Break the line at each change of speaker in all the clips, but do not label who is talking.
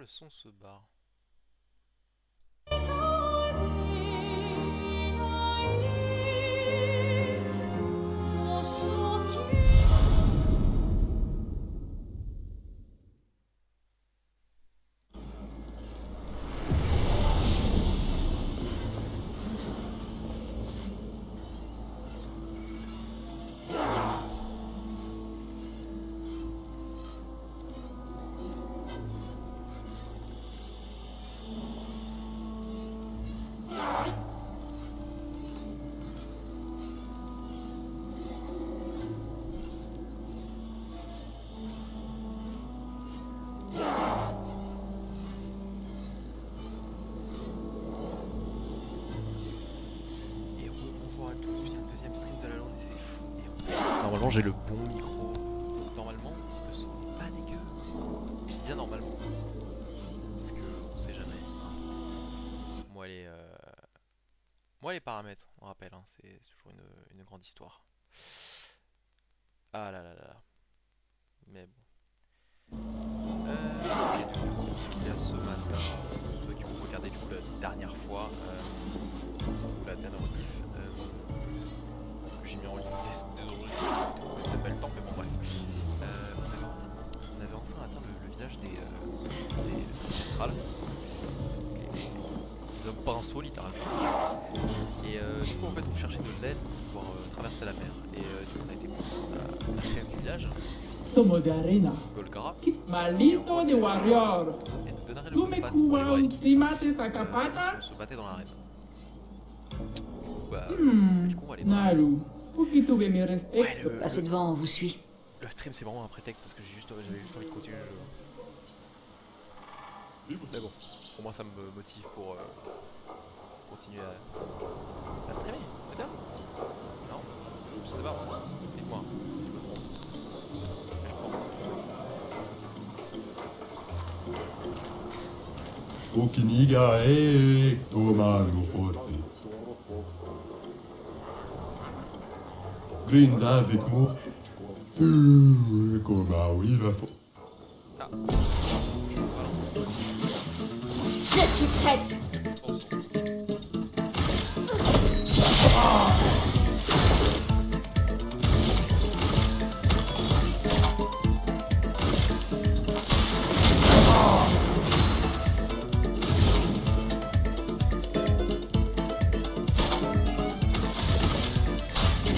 le son se barre? Et bonjour à tous, putain, deuxième stream de la journée, c'est fou. Et en plus, normalement j'ai le bon micro, donc normalement le son n'est pas dégueu. Et je dis bien normalement, parce que on sait jamais. Moi les paramètres, on rappelle, hein, c'est toujours une grande histoire. Ah là là là là. Mais bon. Ok, du coup, pour ce qu'il y a ce matin, ceux qui vont regarder du coup la dernière fois, ou la dernière rediff, j'ai mis en ligne désolé, peut-être pas le temps, mais bon bref. On avait enfin atteint le village des Australes, les hommes pinceaux littéralement. Et du coup en fait on cherchait de l'aide pour pouvoir traverser la mer. Et du coup on a été voir la chef du village,
Somos de arena.
Golgara.
Quis malito de warrior.
Et nous donnerait le
Tu
mot de
me
passe pour aller voir
cubas
Eski,
primates
parce
sacapata?
qu'on se battait dans l'arène. Du coup on va aller dans l'arène.
Naru. Porque tuve mi
Ouais,
respecto.
Passez devant, on vous suit.
le stream c'est vraiment un prétexte parce que j'avais juste envie de continuer le jeu. Mais bon, pour moi ça me motive pour continuer à streamer, c'est bien. Non? Je sais pas, dites-moi si je me trompe. Mais je pense
O Kiniga e Tomano Forte. Grinda avec moi. Comme a oui la fo.
Ah,
Je suis prête.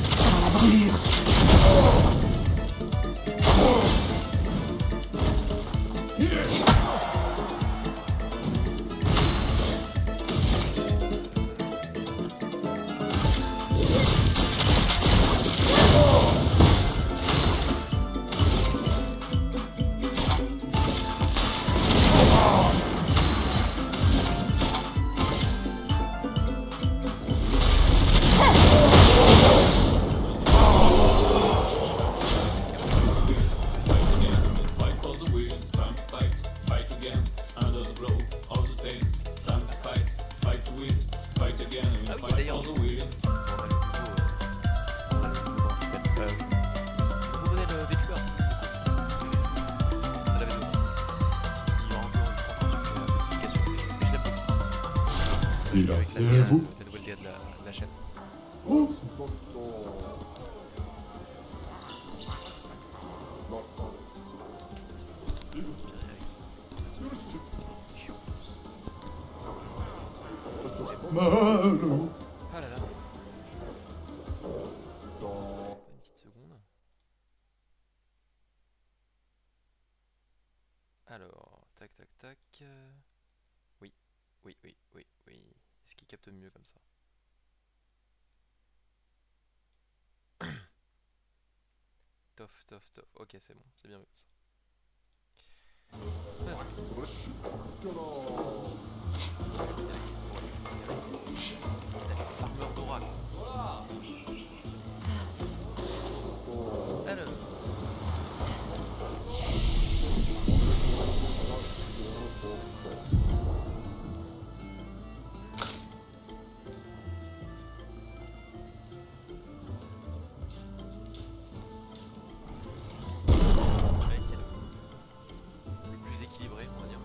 Sans la brûlure.
Fight for the win, time to fight, fight again, under the blow of the pain, time to fight to win, fight again, and
Ah oui,
fight
d'ailleurs,
for the win.
on a le nouveau, comment ça s'appelle vous donnez le VTuber. Ça l'avait donné. Il y aura encore une notification, mais je l'ai pas.
Et là,
Avec
c'est vous.
la nouvelle DA de la chaîne.
Oh,
Inspiré avec Chiant.
Malo.
Ah là là. Une petite seconde. Alors, tac tac tac. Oui, oui, oui, oui, oui. Est-ce qu'il capte mieux comme ça? Tof, tof, tof. Ok, c'est bon, c'est bien mieux comme ça. Il a les farmeurs d'aura, quoi. Alors. Le mec est le plus équilibré, on va dire.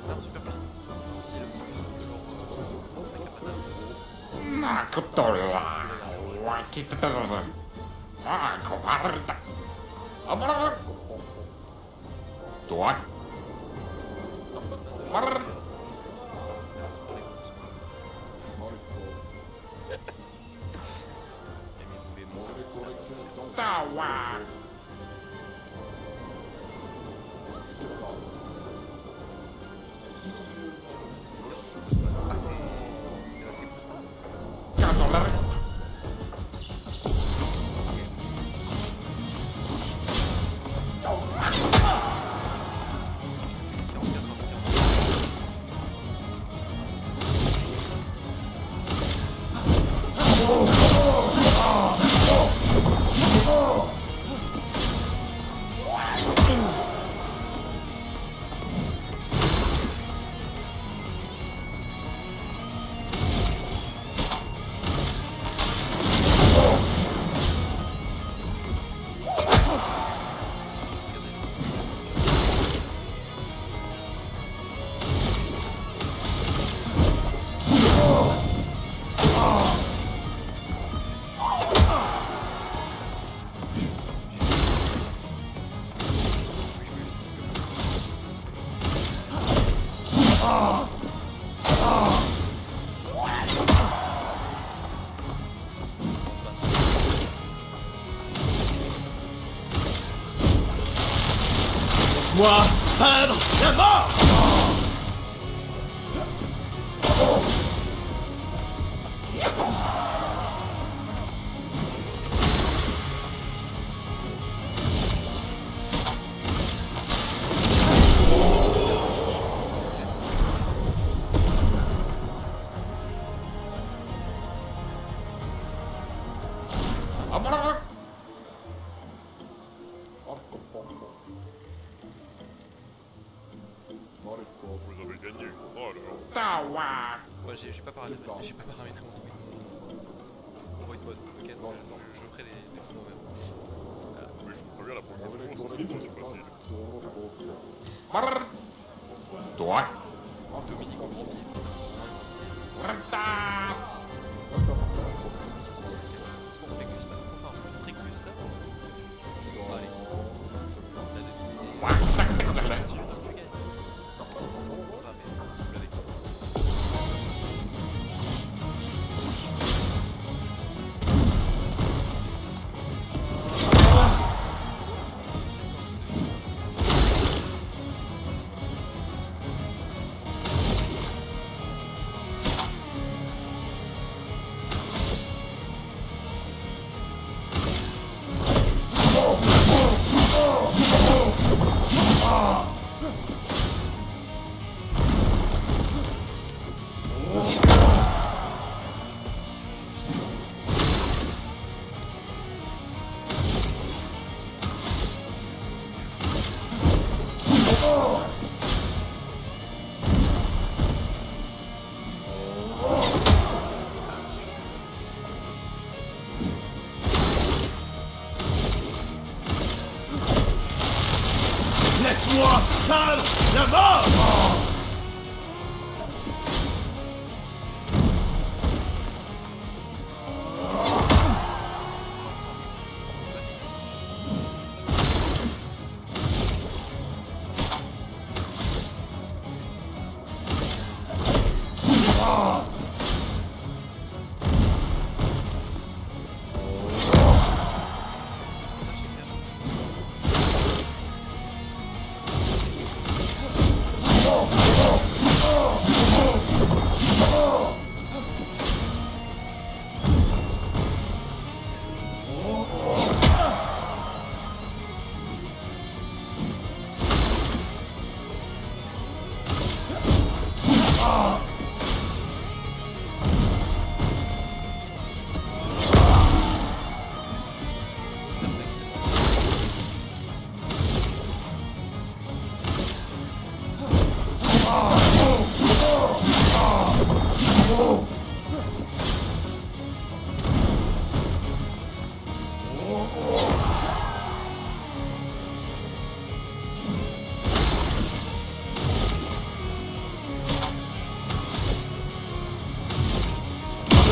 Arme super puissante. Aussi, elle a aussi de leur sac à patate. Et mes zombies, mon c'est assez costaud.
Moi, peindre la mort.
Vous avez gagné, ça alors.
Ouais, j'ai pas paramétré mon truc. Voice mode, ok, donc je ferai les sons moi-même.
Oui, je vous préviens, la prochaine fois, c'est facile.
Dominique en grand billet. On fait custom, est-ce qu'on fait un full strict custom? Allez. La demi, c'est... Tu gagnes. Non, c'est pour ça, mais vous l'avez.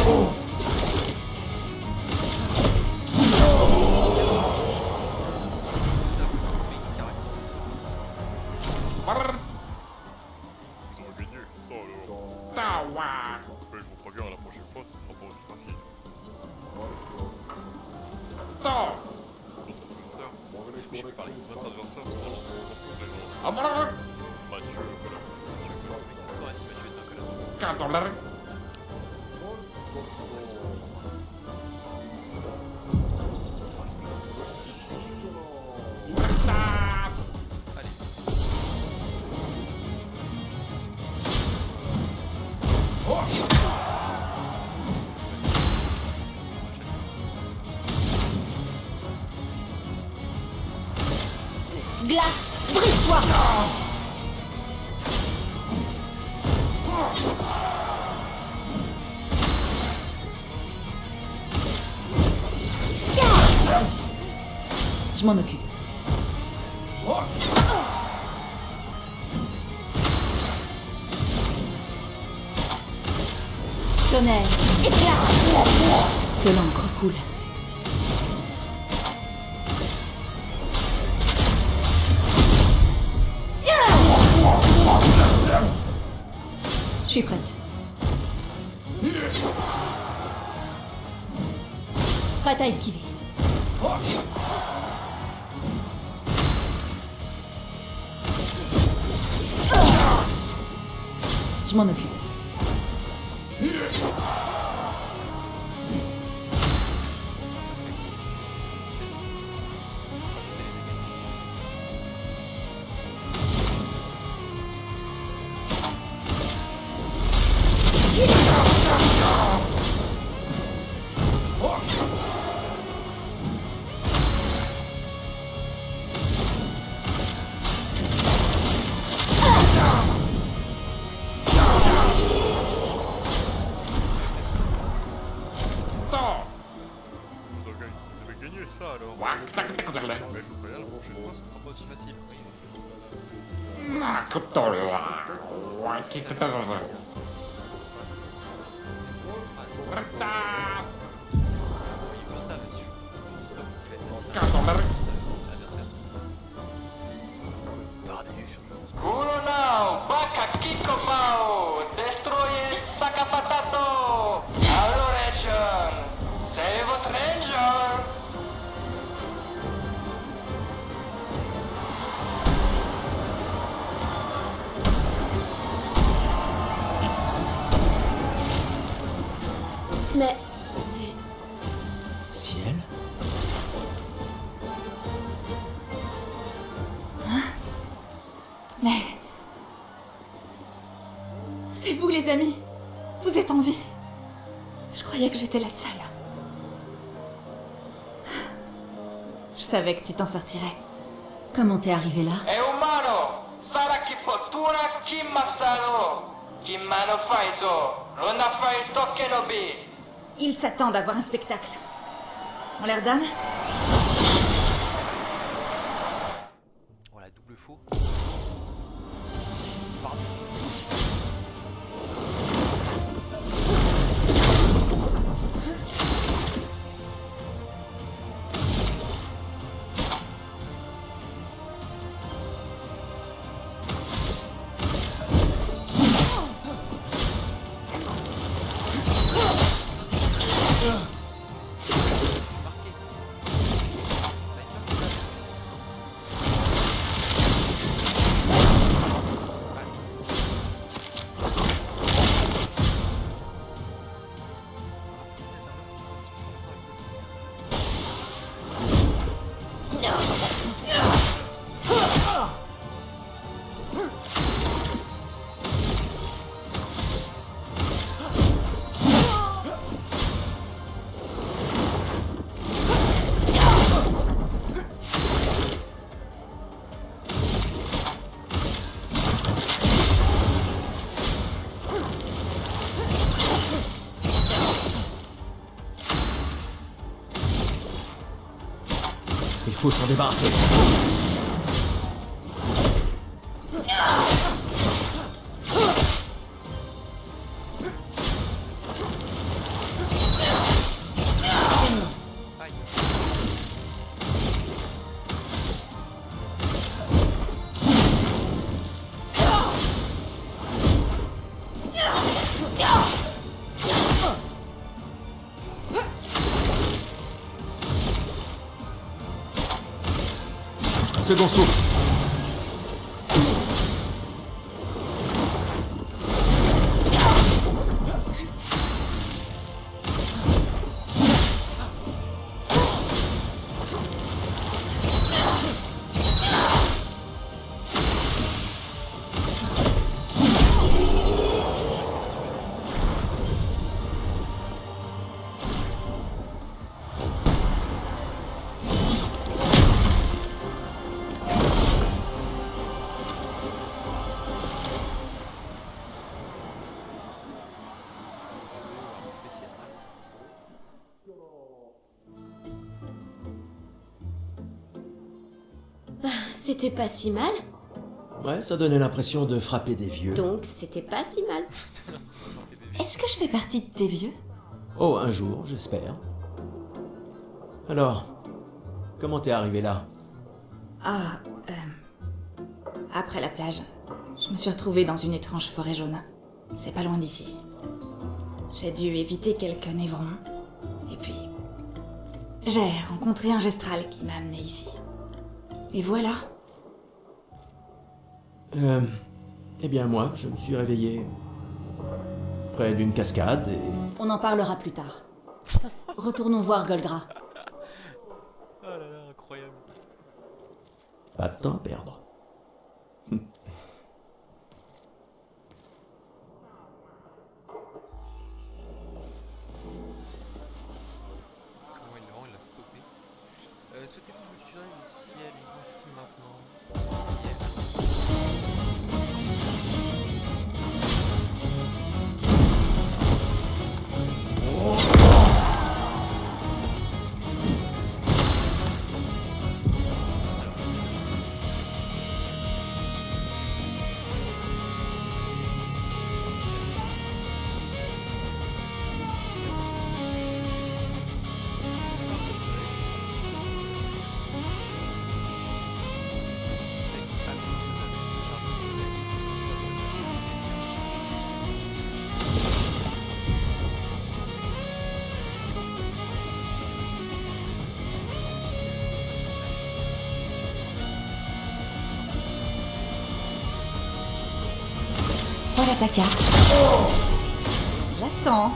Vous aurez gagné, ça alors. Mais je vous préviens, la prochaine fois, ce sera pas aussi facile. Votre adversaire, je peux parler. Votre adversaire, c'est vraiment Mathieu, voilà.
Oui, ça se saurait si Mathieu était un colosse. Allez.
Glace, brise-toi. Je m'en occupe. Tonnerre, éclat. Que l'encre coule. Je suis prête. Prête à esquiver. Je m'en occupe.
Vous avez gagné ça alors. Mais je vous préviens, la prochaine fois, ce sera
Pas aussi facile. Oui. Oui, Gustave, si je pense ça, qui va être l'adversaire. Bardu, surtout.
Uno now, Baka Kiko Pao, Destroyer Sakapatato, Adoration, Save a Stranger.
Mais c'est...
Ciel?
Mais... C'est vous les amis. Vous êtes en vie. Je croyais que j'étais la seule. Je savais que tu t'en sortirais.
Comment t'es arrivé là?
E umano, Saraki Potura Kimasano, Kimano Faito, Luna Faito Kenobi.
Ils s'attendent à voir un spectacle. On leur donne?
Voilà, double faux. Bardu.
Il faut s'en débarrasser. Second souffle.
C'était pas si mal,
Ouais, ça donnait l'impression de frapper des vieux.
donc c'était pas si mal.
Est-ce que je fais partie de tes vieux?
Oh, un jour, j'espère. Alors, comment t'es arrivé là?
Ah, après la plage, je me suis retrouvée dans une étrange forêt jaune. C'est pas loin d'ici. J'ai dû éviter quelques névrons. Et puis, j'ai rencontré un gestral qui m'a amené ici. Et voilà.
Eh bien moi, je me suis réveillé près d'une cascade et...
On en parlera plus tard. Retournons voir Golgra.
Oh là là, incroyable.
Pas de temps à perdre.
Comment il l'a stoppé. Souhaitez-vous que je tutoie le ciel ici maintenant?
Voilà ta carte. J'attends.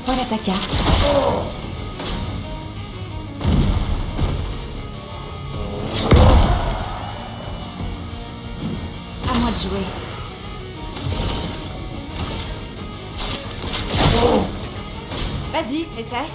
Voilà ta carte. À moi de jouer. Vas-y, essaie.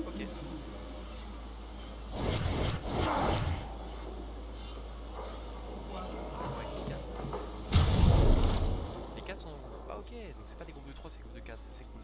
Ok. Les 4 sont... Ah ok, donc c'est pas des groupes de 3, c'est des groupes de 4, c'est cool.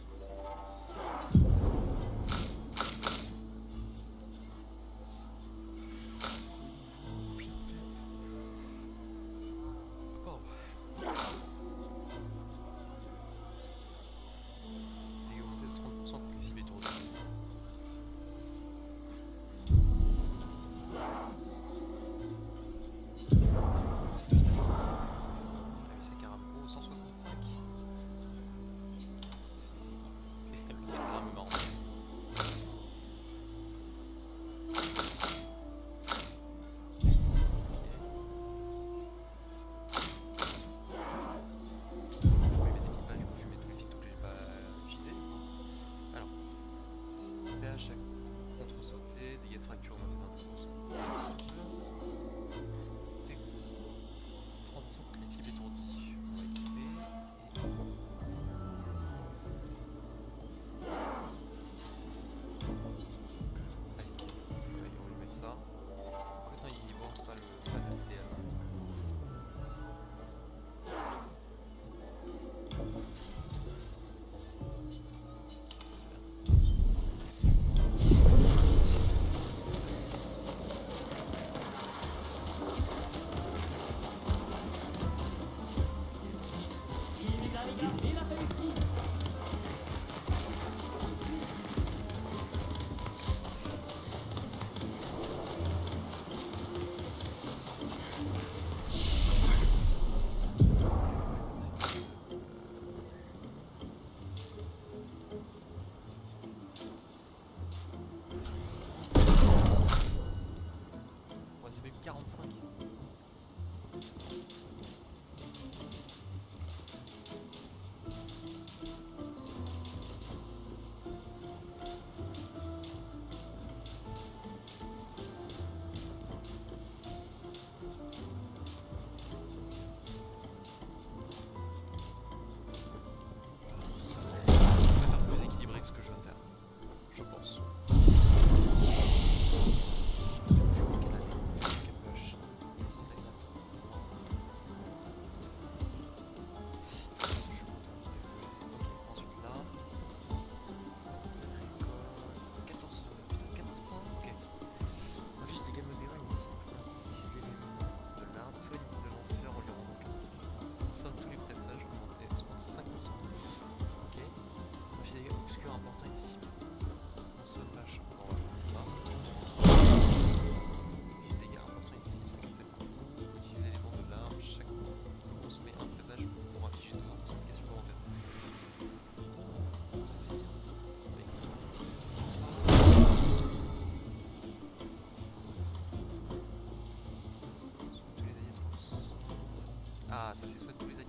Ah, ça c'est souhait pour les alliés.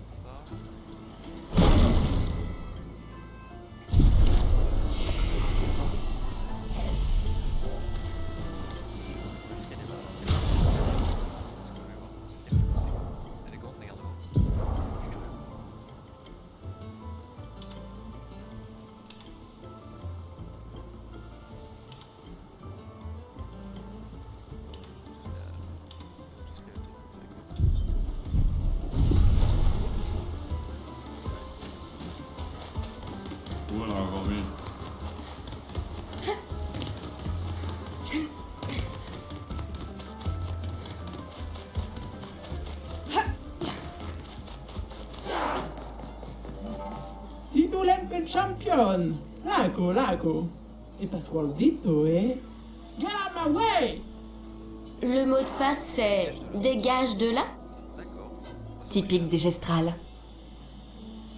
Ça. Est-ce qu'il y a des c'est élégant, ça garde.
Voilà, Robin.
Si tu l'empel champion. Lago, lago. E Pasqualdito, eh? Get out my way!
Le mot de passe, c'est dégage de là.
D'accord.
Typique des gestrales.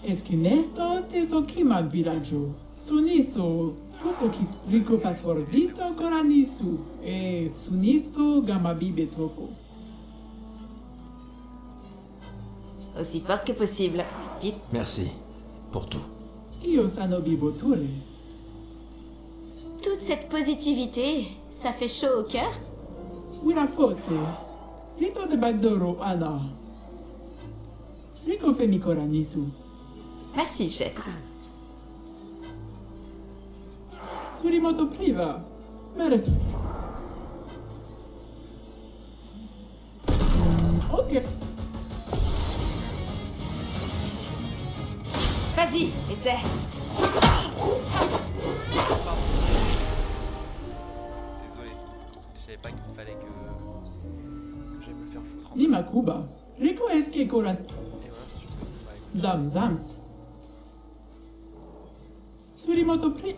Esquinesto teso kimal villaggio. Suniso, tuso kis rico Pasqualdito coranisu. E suniso gamma bibe topo.
Aussi fort que possible. Vite.
Merci pour tout.
Io sano bibo ture.
Toute cette positivité, ça fait chaud au cœur.
Wira fosse. Rito de Bagdoro, Anna. Rico femi coranisu.
Merci, chef.
Surimoto priva. Meres. Ok.
Vas-y, essaie.
Désolé. Je savais pas qu'il fallait que j'aille me faire foutre en
Nima Kuba. Rico eske coran.
Et voilà, si tu peux, bah, écoute,
Zam zam. Surimoto pri.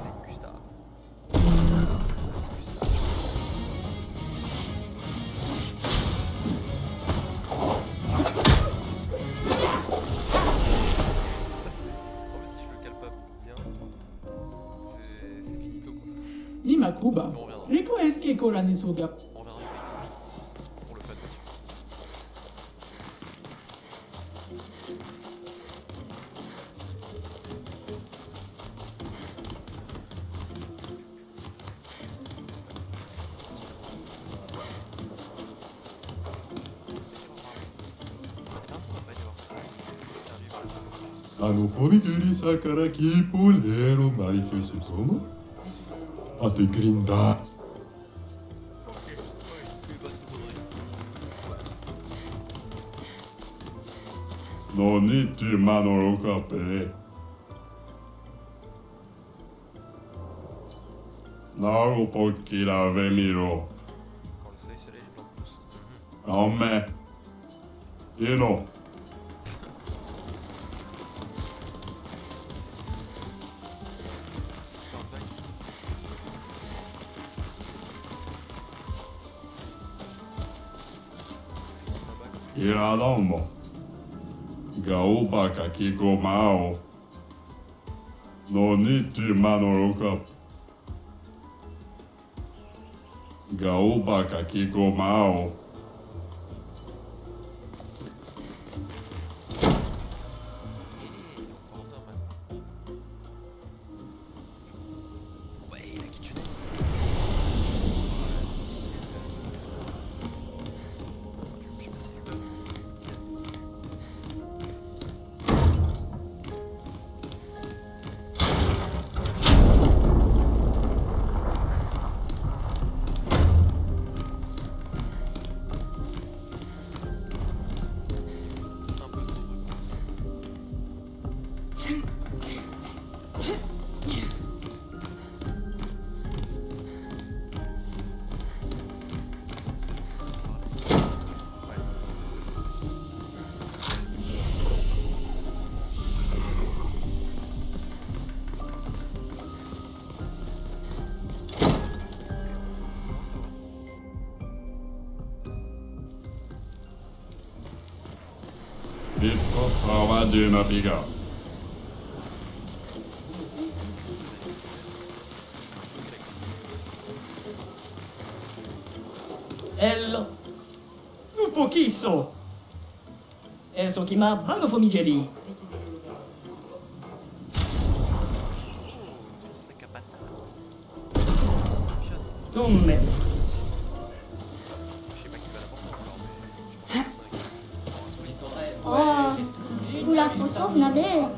c'est Gustave. En fait, si je le cale pas bien, c'est finito quoi.
Nima Kuba.
On reviendra.
Rico eske coranisu gap.
On reviendra pour le fun bien sûr.
Fuori Sakaraki Polero Marifesu Tomo. A te grinda. Non iti manoro kape. Naro pochi la vemiro.
Quand le soleil se lève, les plantes poussent.
Non mais. Tieno. Iradomo. Gaoba kakiko mao. Non iti manoro kape. Gaoba kakiko mao.
Ouais, la kitchenette. Je sais pas si j'ai pas vu. Un peu trop de
Ito sawa de na piga.
El lupo kiso. Eso kima bano fomigeri. Tumme.
Oh, gula sosok nabe.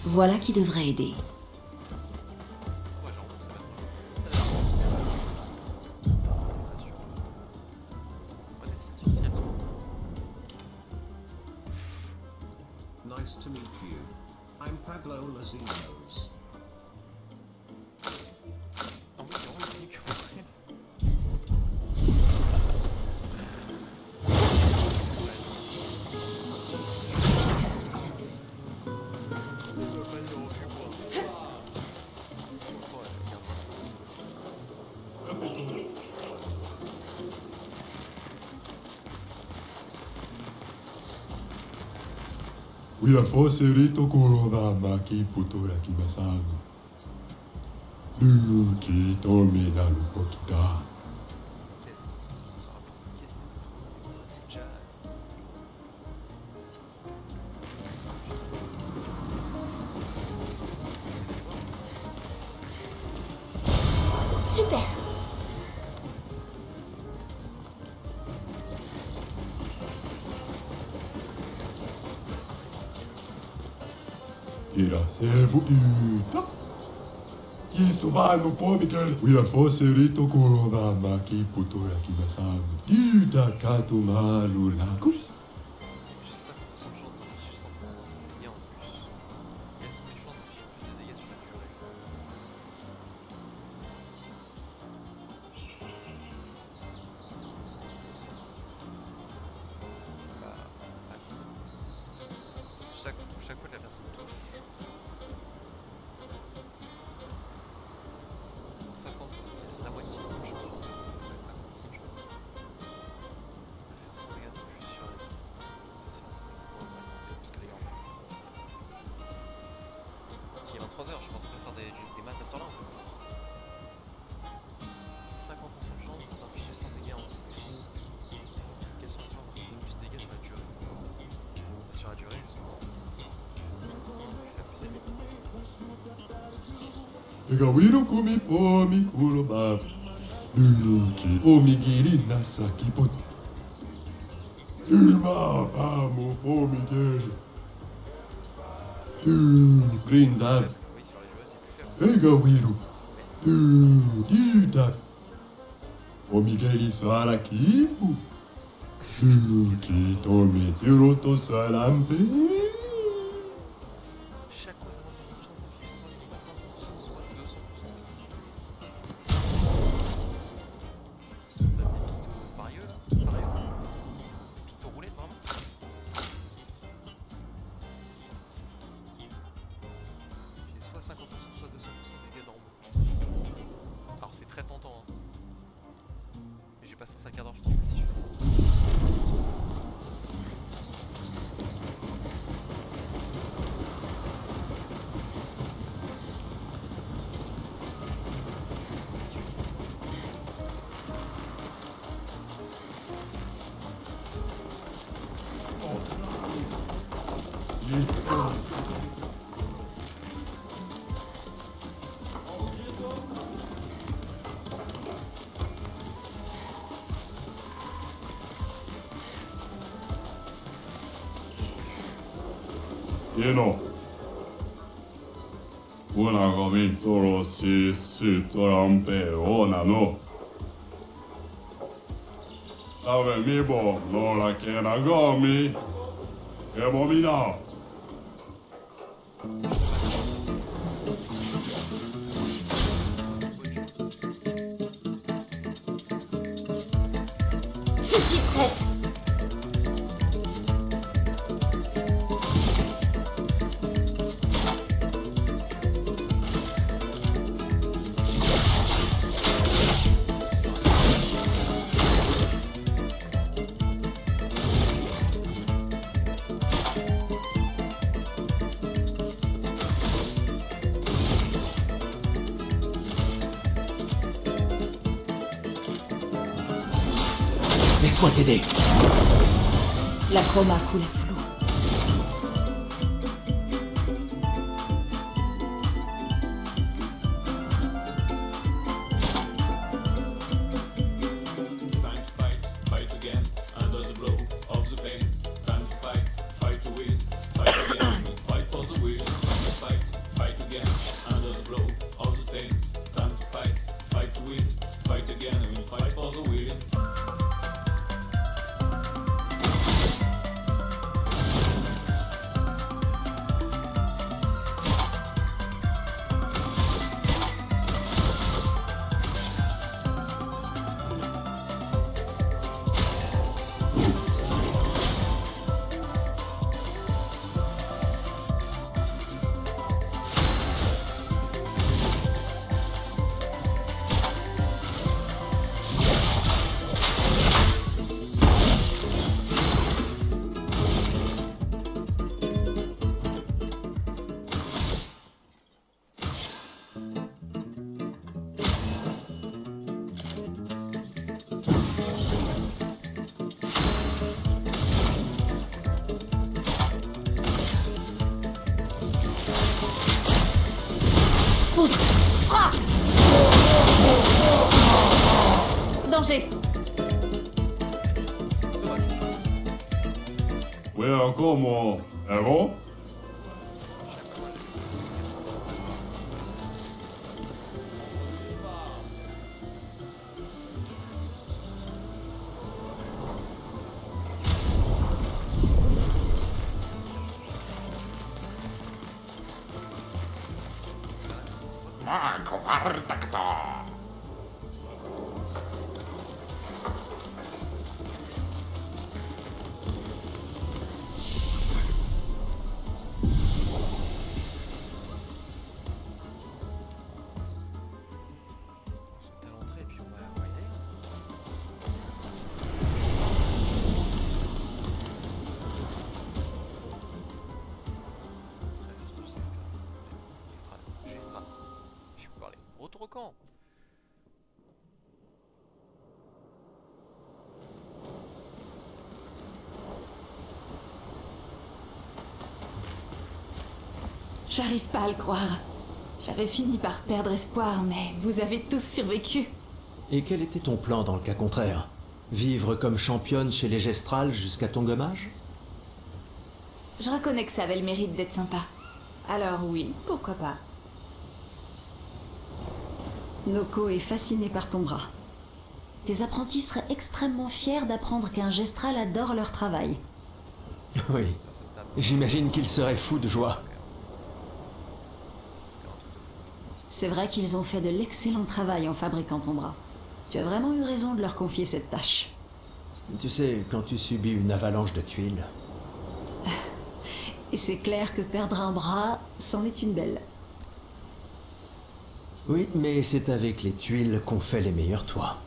Voilà qui devrait aider.
Nice to meet you. I'm Pablo Lazinos.
Wila foserito corona maki putora kimasano. Luki tomina lupokita.
Super.
Irasevo ita. Kisobano pomigel. Wila foserito corona maki putora kimasano. Ita katumalu lakus.
J'ai 50% de chance d'infliger 100 points de dégâts en plus. Et elles sont méchantes d'infliger plus de dégâts sur la durée. Chaque fois que la personne touche, 50, la moitié de chance sur 2, 50% de chance. De faire 100 dégâts de plus sur elle. Parce qu'elle est grande. Qui est 23h, je pense qu'on peut faire des maths à ce temps-là. 50% de chance d'infliger 100 dégâts en plus. Quelles sont les chances d'infliger plus de dégâts sur la durée? Sur la durée, elles sont...
Egawiro kumi pomi kuroba. Luki omigiri nasaki pot. Uma amo pomigiri. Brinda. Egawiro. Dita. Omigiri saraki. Luki tome tiroto salampe.
Chaque fois, ça augmente une chance d'infliger soit 50%, soit 200%. Parieux, là. Parieux.
Ino. Una comitoro si torampe ona no. Save mibo lora kena gomi. Kemomina.
Je suis prête.
Laisse-moi t'aider.
La chroma coule à flot.
It's time to fight, fight again, under the blow of the pain. Time to fight, fight to win, fight again, fight for the win. Time to fight, fight again, under the blow of the pain. Time to fight to win, fight again, and fight for the win.
Foudre. Frappe. Danger.
Well, como ero?
À l'entrée, puis on va y aller. Gestra. Je peux parler. Retour au camp.
J'arrive pas à le croire. J'avais fini par perdre espoir, mais vous avez tous survécu.
Et quel était ton plan dans le cas contraire? Vivre comme championne chez les Gestrales jusqu'à ton gommage?
Je reconnais que ça avait le mérite d'être sympa. Alors oui, pourquoi pas. Noko est fasciné par ton bras. Tes apprentis seraient extrêmement fiers d'apprendre qu'un Gestral adore leur travail.
Oui. J'imagine qu'ils seraient fous de joie.
C'est vrai qu'ils ont fait de l'excellent travail en fabriquant ton bras. Tu as vraiment eu raison de leur confier cette tâche.
Tu sais, quand tu subis une avalanche de tuiles...
Et c'est clair que perdre un bras, c'en est une belle.
Oui, mais c'est avec les tuiles qu'on fait les meilleurs toits.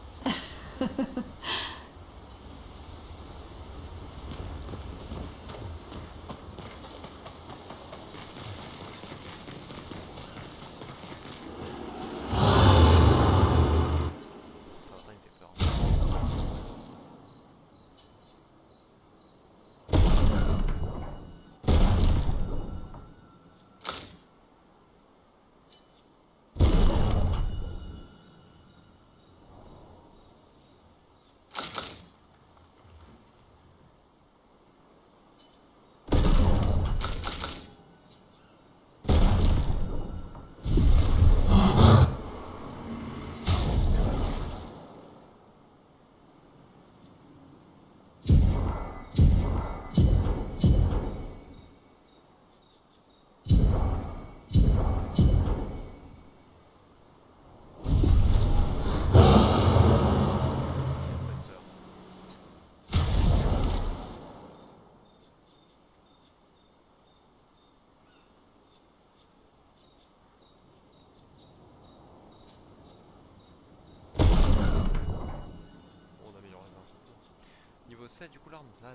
c'est du coup l'arme là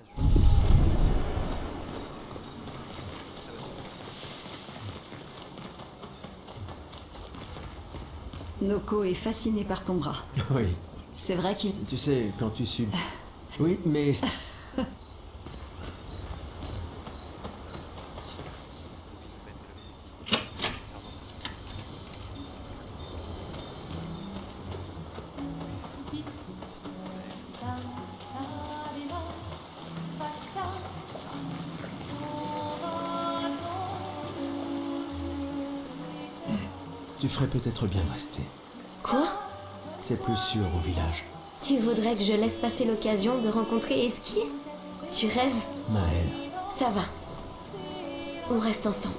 Noko est fasciné par ton bras.
Oui.
C'est vrai qu'il...
Tu sais, quand tu suis... Oui, mais... Tu ferais peut-être bien de rester.
Quoi?
C'est plus sûr au village.
Tu voudrais que je laisse passer l'occasion de rencontrer Eski? Tu rêves?
Maël.
Ça va. On reste ensemble.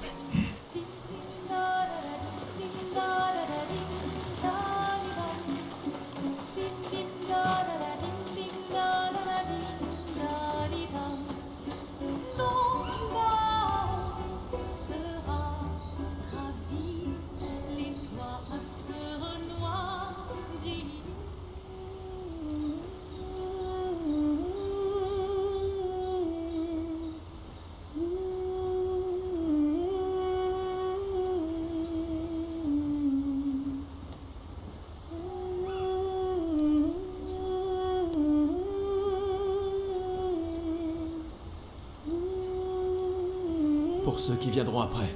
Pour ceux qui viendront après.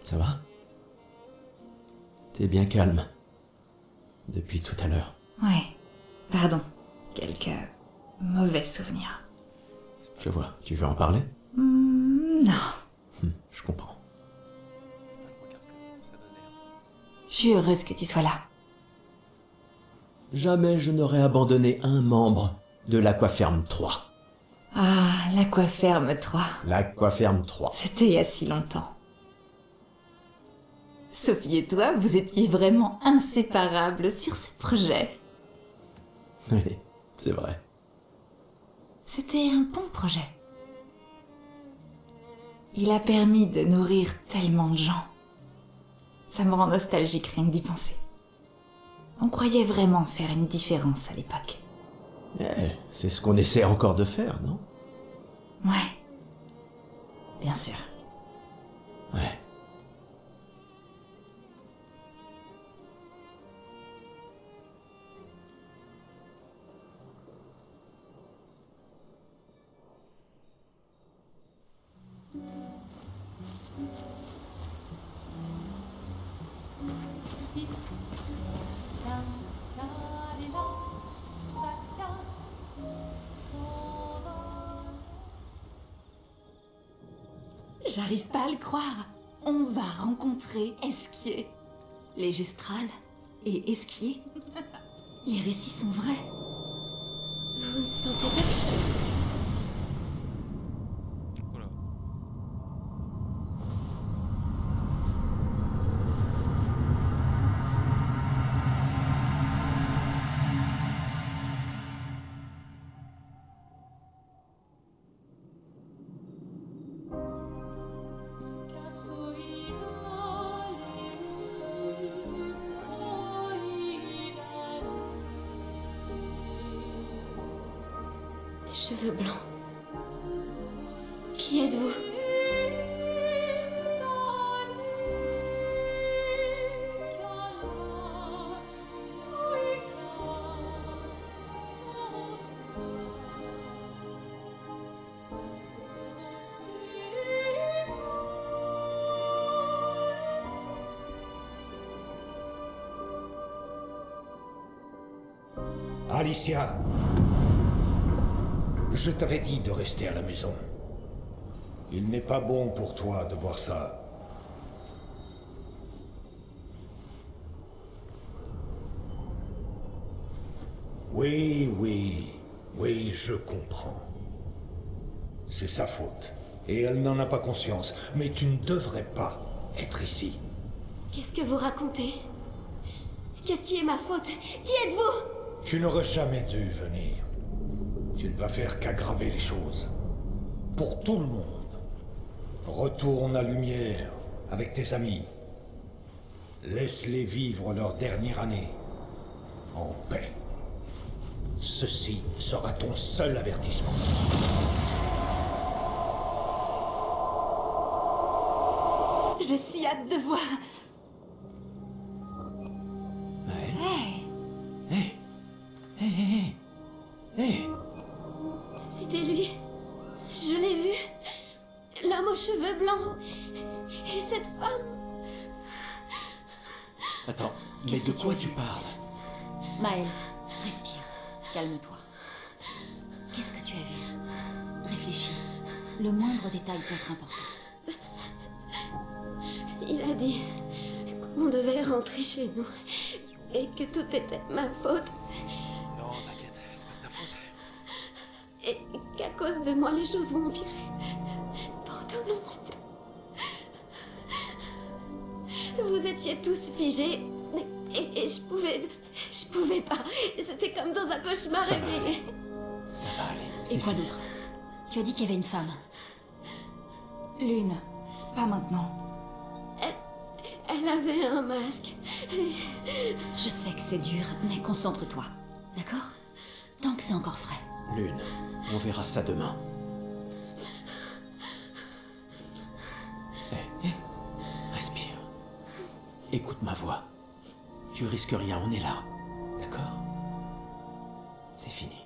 Ça va? T'es bien calme. Depuis tout à l'heure.
Ouais. Pardon. Quelques mauvais souvenirs.
Je vois. Tu veux en parler?
Non.
Je comprends.
Je suis heureuse que tu sois là.
Jamais je n'aurais abandonné un membre de l'Aquaferme 3.
Ah, l'Aquaferme 3.
L'Aquaferme 3.
C'était il y a si longtemps. Sophie et toi, vous étiez vraiment inséparables sur ce projet.
Oui, c'est vrai.
C'était un bon projet. Il a permis de nourrir tellement de gens. Ça me rend nostalgique rien que d'y penser. On croyait vraiment faire une différence à l'époque.
C'est ce qu'on essaie encore de faire, non?
Ouais. Bien sûr.
Ouais.
J'arrive pas à le croire. On va rencontrer Esquier.
Les gestrales et Esquier. Les récits sont vrais.
Vous ne sentez pas que... Cheveux blancs. Qui êtes-vous?
Alicia, je t'avais dit de rester à la maison. Il n'est pas bon pour toi de voir ça. Oui, je comprends. C'est sa faute. Et elle n'en a pas conscience. Mais tu ne devrais pas être ici.
Qu'est-ce que vous racontez? Qu'est-ce qui est ma faute? Qui êtes-vous?
Tu n'aurais jamais dû venir. Tu ne vas faire qu'aggraver les choses. Pour tout le monde. Retourne à Lumière avec tes amis. Laisse-les vivre leur dernière année. En paix. Ceci sera ton seul avertissement.
J'ai si hâte de voir.
Maël.
Hey,
Hé Hé Hé Hé
c'était lui. Je l'ai vu. L'homme aux cheveux blancs. Et cette femme.
Attends, mais
Qu'est-ce
de
que tu
quoi
as
tu
vu?
parles?
Maël, respire. Calme-toi. Qu'est-ce que tu as vu? Réfléchis. Le moindre détail peut être important.
Il a dit qu'on devait rentrer chez nous. Et que tout était ma faute.
Non, t'inquiète, c'est pas de ta faute.
Et qu'à cause de moi, les choses vont empirer. Pour tout le monde. Vous étiez tous figés. Et je pouvais pas. C'était comme dans un cauchemar
Ça va
réveillé.
aller. Ça va aller.
Et
c'est
quoi
fini.
d'autre? Tu as dit qu'il y avait une femme.
Lune, pas maintenant.
Elle avait un masque.
Je sais que c'est dur, mais concentre-toi. D'accord? Tant que c'est encore frais.
Lune, on verra ça demain. Hé, respire. Écoute ma voix. Tu risques rien, on est là. D'accord? C'est fini.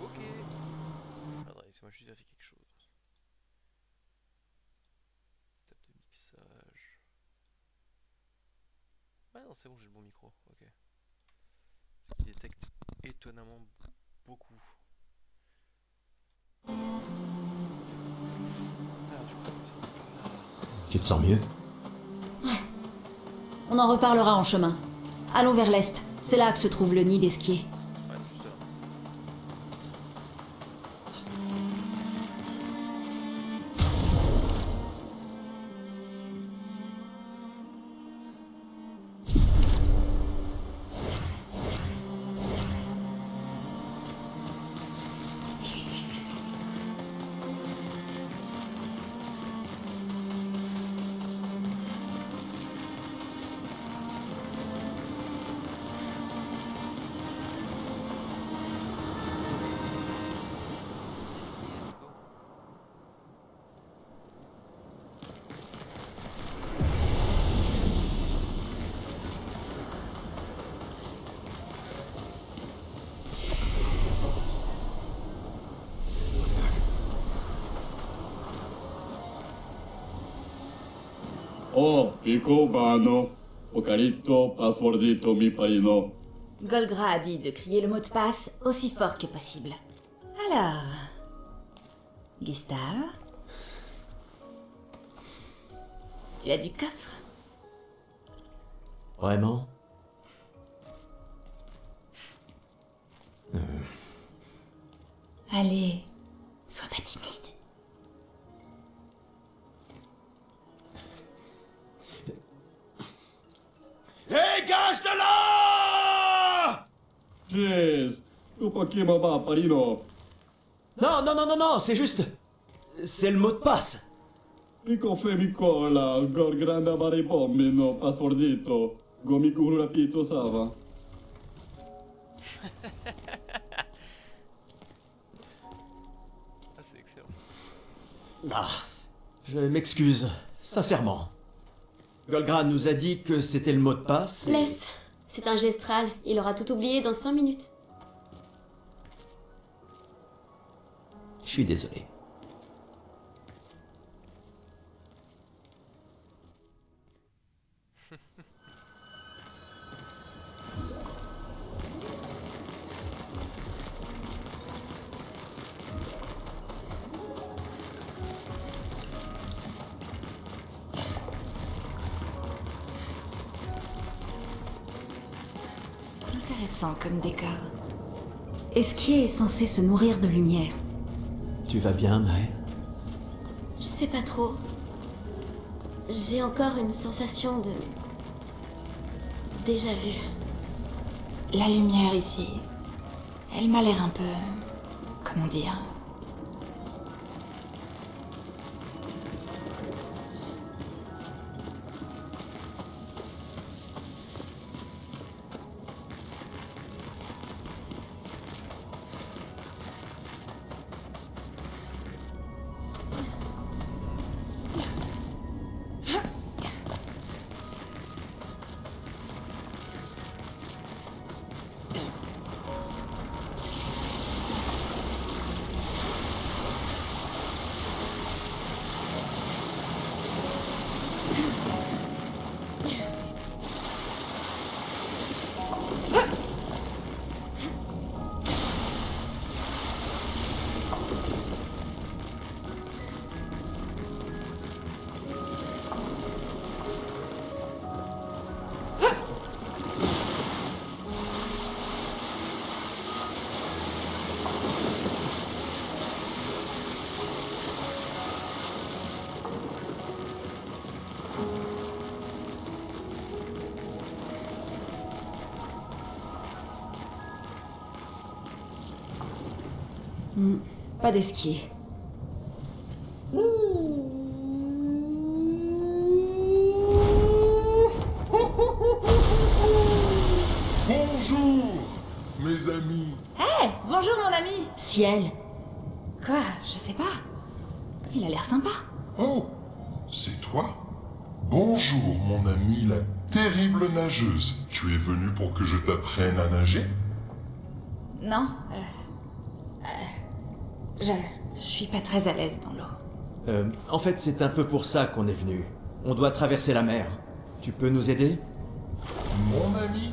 Ok. Attends, laissez-moi juste vérifier quelque chose. Table de mixage. Ouais, non, c'est bon, j'ai le bon micro. Ok. Ce qui détecte étonnamment beaucoup. Alors, du coup, c'est
Tu te sens mieux?
On en reparlera en chemin. Allons vers l'est. C'est là que se trouve le nid d'Esquier.
ouais, juste là.
Oh, Pico Bano, Ocarito, Passwordito, mi parino.
Golgra a dit de crier le mot de passe aussi fort que possible. Alors... Gustave? Tu as du coffre?
Vraiment?
Allez, sois pas timide.
Dégage de là!
Jeez, tu Pokémon ba parino.
Non, non, non, non, non, c'est juste... C'est le mot de passe.
Pico femicola, gor grande bare bombino, Passwordito, gomikuru rapito sava.
Ah, c'est excellent.
Ah, je m'excuse, sincèrement. Golgra nous a dit que c'était le mot de passe.
Laisse. C'est un gestral. Il aura tout oublié dans 5 minutes.
Je suis désolé.
intéressant comme décor. Esquier est censé se nourrir de lumière.
Tu vas bien, Maël?
Je sais pas trop. J'ai encore une sensation de... déjà vu.
La lumière ici, elle m'a l'air un peu... comment dire...
Pas d'esquier.
Bonjour, mes amis.
Hé, bonjour mon ami.
Ciel.
Quoi? Je sais pas. Il a l'air sympa.
Oh, c'est toi? Bonjour, mon ami, la terrible nageuse. Tu es venu pour que je t'apprenne à nager?
Non, je suis pas très à l'aise dans l'eau.
En fait, c'est un peu pour ça qu'on est venu. On doit traverser la mer. Tu peux nous aider?
Mon ami,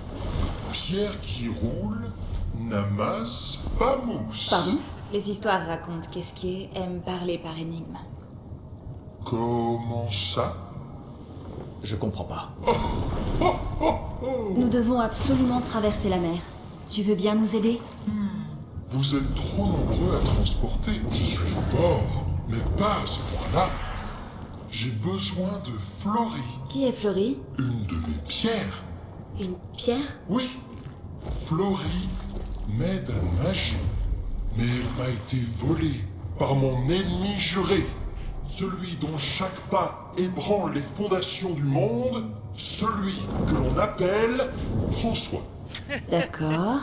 pierre qui roule n'amasse pas mousse.
Pardon? Les histoires racontent qu'Esquier aime parler par énigme.
Comment ça?
Je comprends pas.
Nous devons absolument traverser la mer. Tu veux bien nous aider?
Vous êtes trop nombreux à transporter. Je suis fort, mais pas à ce point-là. J'ai besoin de Florie.
Qui est Florie?
Une de mes pierres.
Une pierre?
Oui. Florie m'aide à nager. Mais elle m'a été volée par mon ennemi juré. Celui dont chaque pas ébranle les fondations du monde. Celui que l'on appelle François.
D'accord.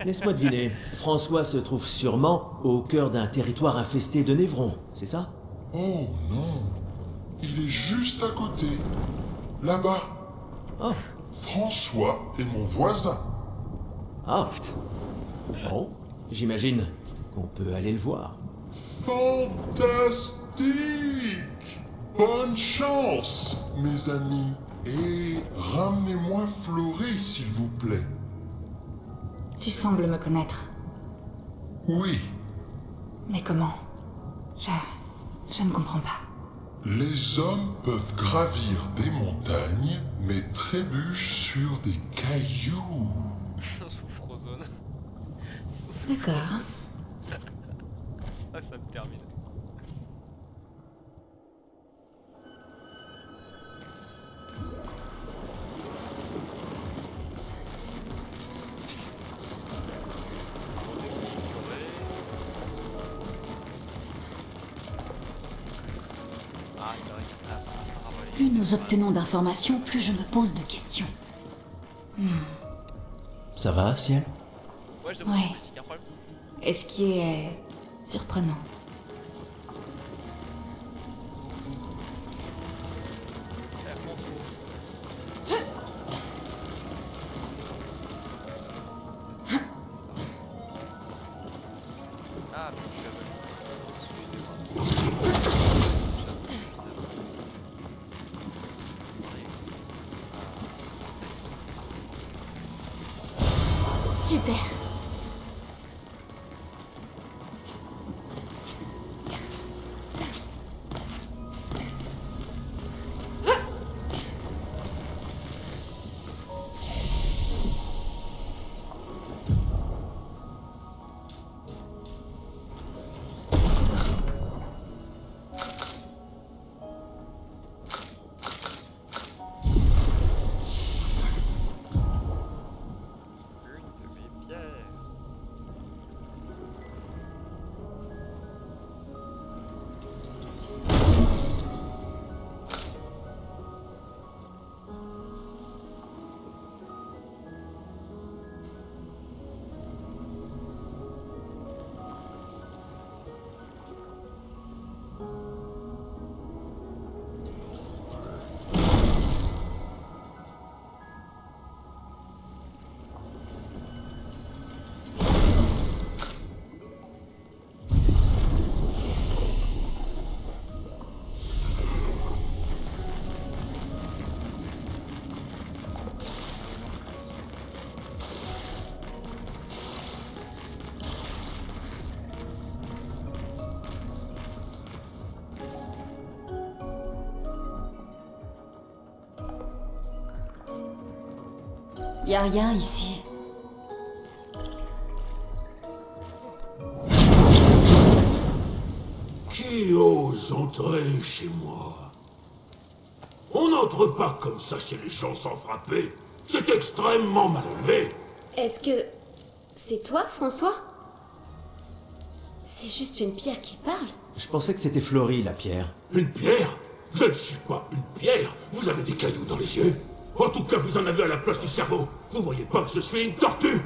Laisse-moi deviner. François se trouve sûrement au cœur d'un territoire infesté de névrons, c'est ça?
Oh non. Il est juste à côté. Là-bas.
Oh.
François est mon voisin.
Ah. Bon, j'imagine qu'on peut aller le voir.
Fantastique! Bonne chance, mes amis. Et ramenez-moi Florie, s'il vous plaît.
Tu sembles me connaître.
Oui.
Mais comment? Je ne comprends pas.
Les hommes peuvent gravir des montagnes, mais trébuchent sur des cailloux.
Sous Frozone.
D'accord.
Ah, ça me termine.
Plus nous obtenons d'informations, plus je me pose de questions.
Ça va, Ciel?
Ouais, je demande
Ouais.
un petit problème.
Esquier est surprenant.
Ah, mais je suis aveugle.
Super.
Y a rien ici.
Qui ose entrer chez moi? On n'entre pas comme ça chez les gens sans frapper. C'est extrêmement mal élevé.
Est-ce que... c'est toi, François? C'est juste une pierre qui parle?
Je pensais que c'était Florie, la pierre.
Une pierre? Je ne suis pas une pierre. Vous avez des cailloux dans les yeux. En tout cas, vous en avez à la place du cerveau. Vous voyez pas que je suis une tortue?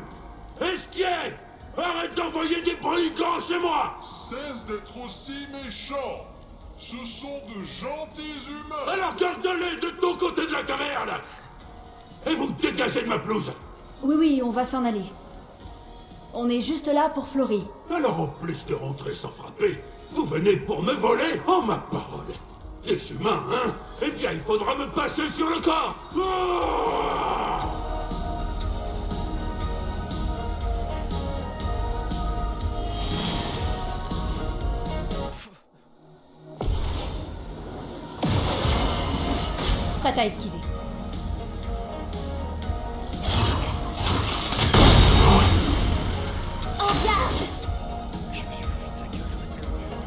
Esquier! Arrête d'envoyer des brigands chez moi!
Cesse d'être aussi méchant. Ce sont de gentils humains.
Alors garde-les de ton côté de la caverne! Et vous dégagez de ma pelouse!
Oui, on va s'en aller. On est juste là pour Florie.
Alors en plus de rentrer sans frapper, vous venez pour me voler? Oh ma parole! Des humains, hein? Eh bien, il faudra me passer sur le corps! Ah!
Prête à esquiver.
En garde!
Je me suis foutu de sa gueule, j'aurais pu carrément.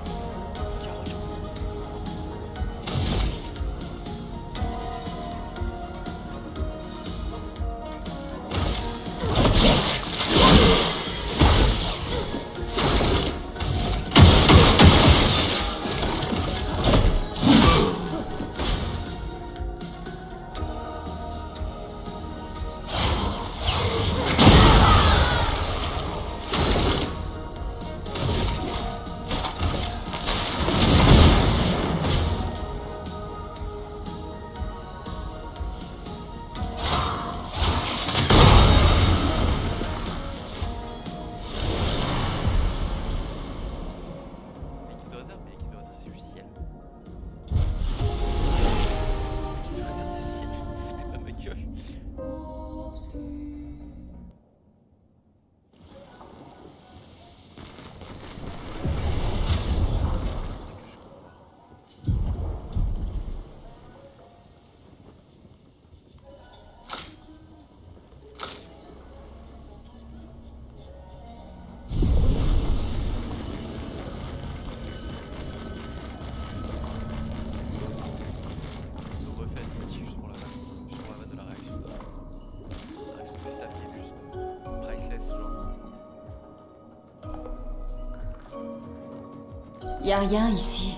Y a rien ici.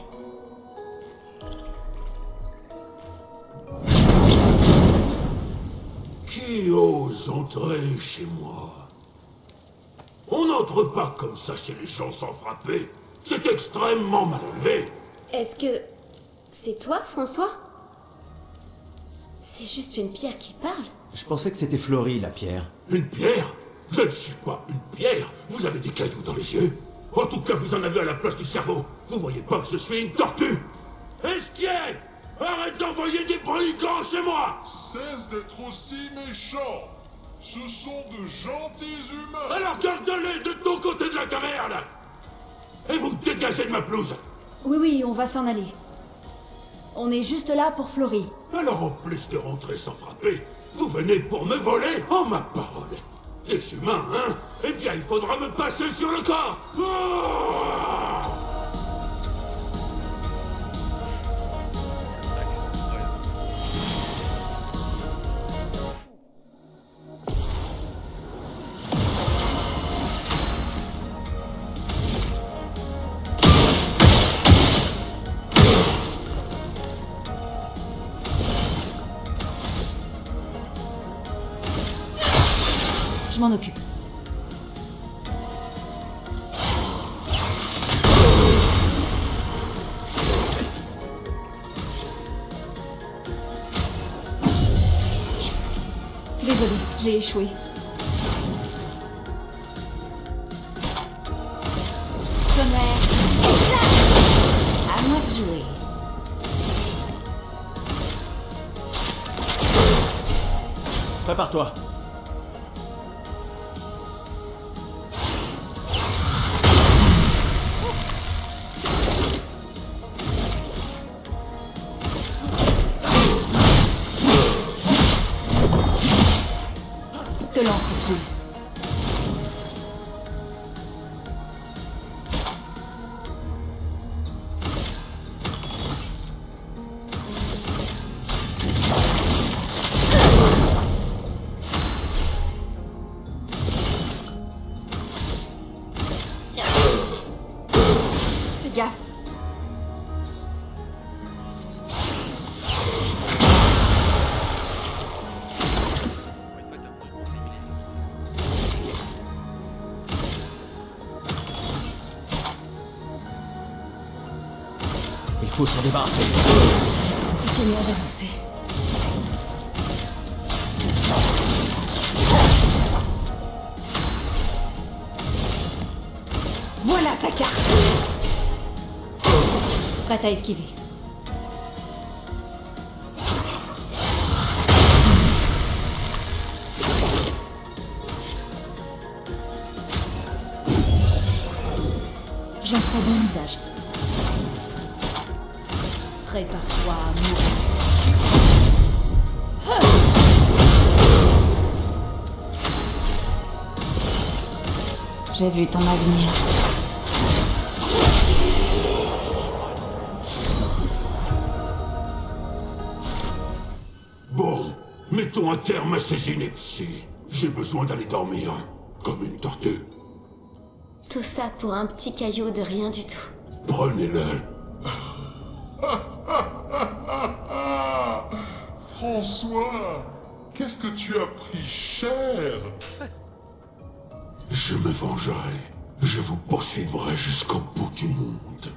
Qui ose entrer chez moi? On n'entre pas comme ça chez les gens sans frapper. C'est extrêmement mal élevé.
Est-ce que... c'est toi, François? C'est juste une pierre qui parle?
Je pensais que c'était Florie, la pierre.
Une pierre? Je ne suis pas une pierre. Vous avez des cailloux dans les yeux. En tout cas, vous en avez à la place du cerveau. Vous voyez pas que je suis une tortue? Esquier! Arrête d'envoyer des brigands chez moi!
Cesse d'être aussi méchant. Ce sont de gentils humains.
Alors garde-les de ton côté de la caverne! Et vous dégagez de ma pelouse!
Oui, on va s'en aller. On est juste là pour Florie.
Alors en plus de rentrer sans frapper, vous venez pour me voler? Oh ma parole! Des humains, hein? Eh bien, il faudra me passer sur le corps! Ah!
Je m'en occupe. Désolée, j'ai échoué.
Tonnerre! À moi de jouer.
Prépare-toi.
Que l'encre coule.
Fais gaffe.
Il faut s'en débarrasser.
Continuons d'avancer.
Voilà ta carte.
Prête à esquiver. J'en ferai bon usage. Prépare-toi à mourir.
J'ai vu ton avenir.
Bon, mettons un terme à ces inepties. J'ai besoin d'aller dormir, comme une tortue.
Tout ça pour un petit caillou de rien du tout.
Prenez-le.
François, qu'est-ce que tu as pris cher?
Je me vengerai. Je vous poursuivrai jusqu'au bout du monde.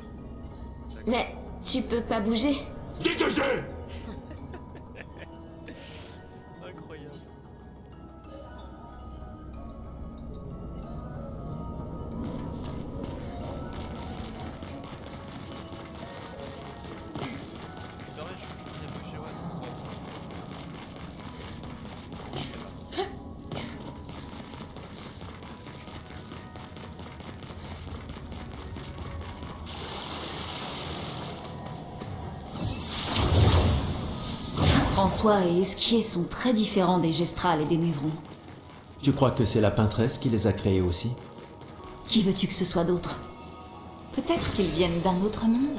Mais tu peux pas bouger.
Dégagez!
Incroyable.
François et Esquier sont très différents des Gestrals et des Névrons.
Tu crois que c'est la peintresse qui les a créés aussi?
Qui veux-tu que ce soit d'autre?
Peut-être qu'ils viennent d'un autre monde.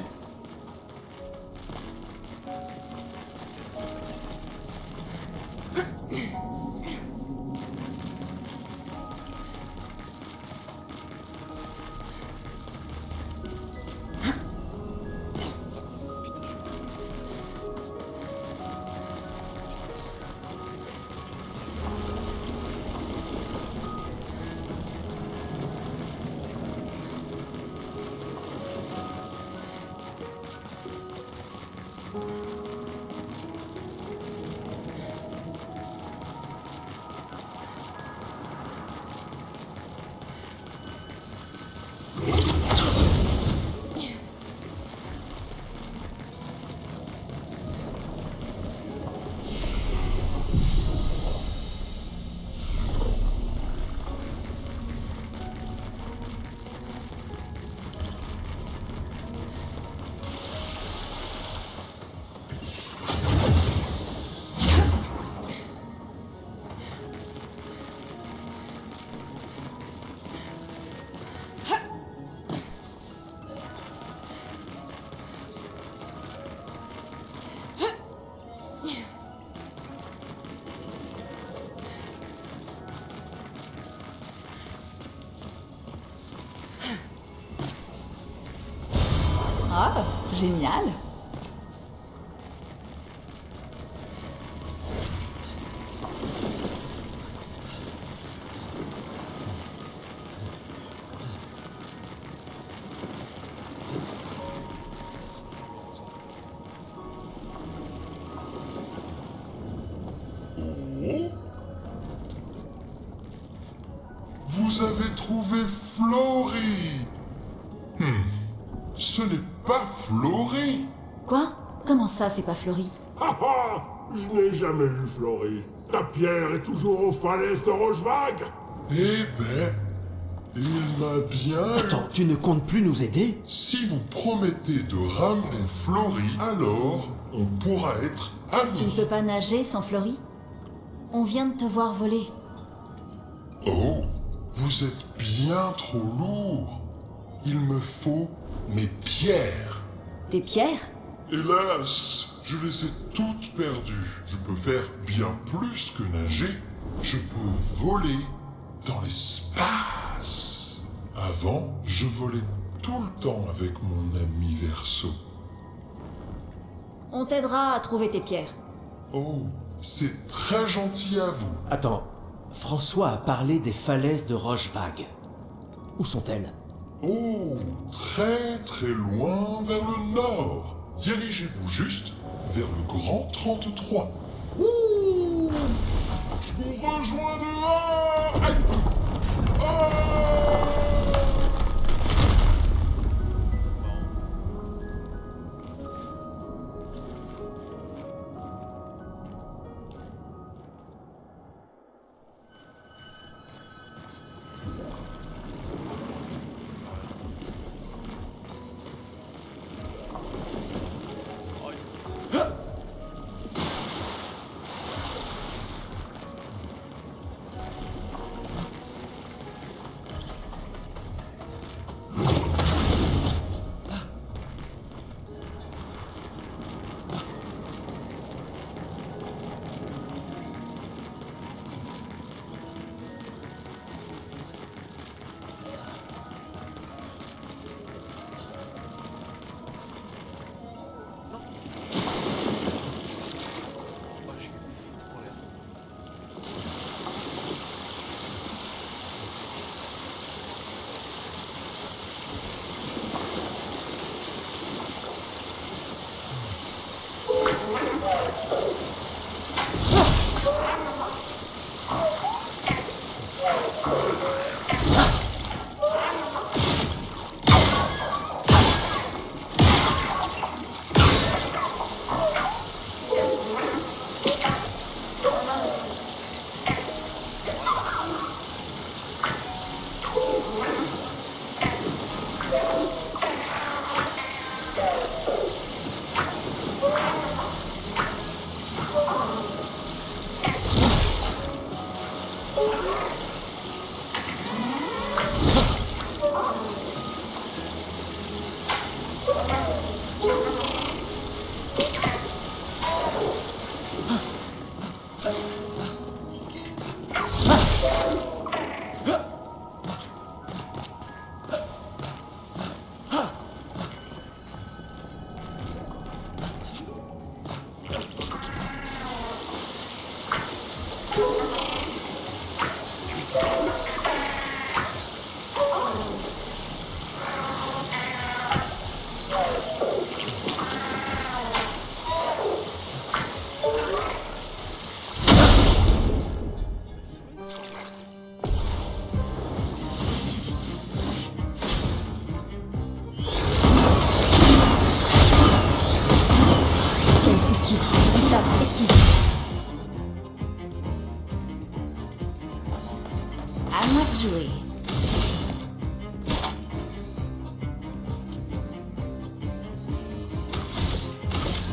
Oh, génial.
Vous avez trouvé Flory. Ce n'est pas Flory.
Quoi? Comment ça, c'est pas Flory?
Ah ah! Je n'ai jamais vu Flory. Ta pierre est toujours aux falaises de Rochevague.
Eh ben, il m'a bien...
Attends, tu ne comptes plus nous aider?
Si vous promettez de ramener Flory, alors on pourra être
Tu ne
amis.
peux pas nager sans Flory? On vient de te voir voler.
Oh, vous êtes bien trop lourd. Il me faut mes pierres.
Des pierres?
Hélas, je les ai toutes perdues. Je peux faire bien plus que nager. Je peux voler dans l'espace. Avant, je volais tout le temps avec mon ami Verseau.
On t'aidera à trouver tes pierres.
Oh, c'est très gentil à vous.
Attends, François a parlé des falaises de Rochevague. Où sont-elles?
Oh, très très loin vers le nord. Dirigez-vous juste vers le Grand 33. Ouh, je vous rejoins dehors. Aïe. Oh.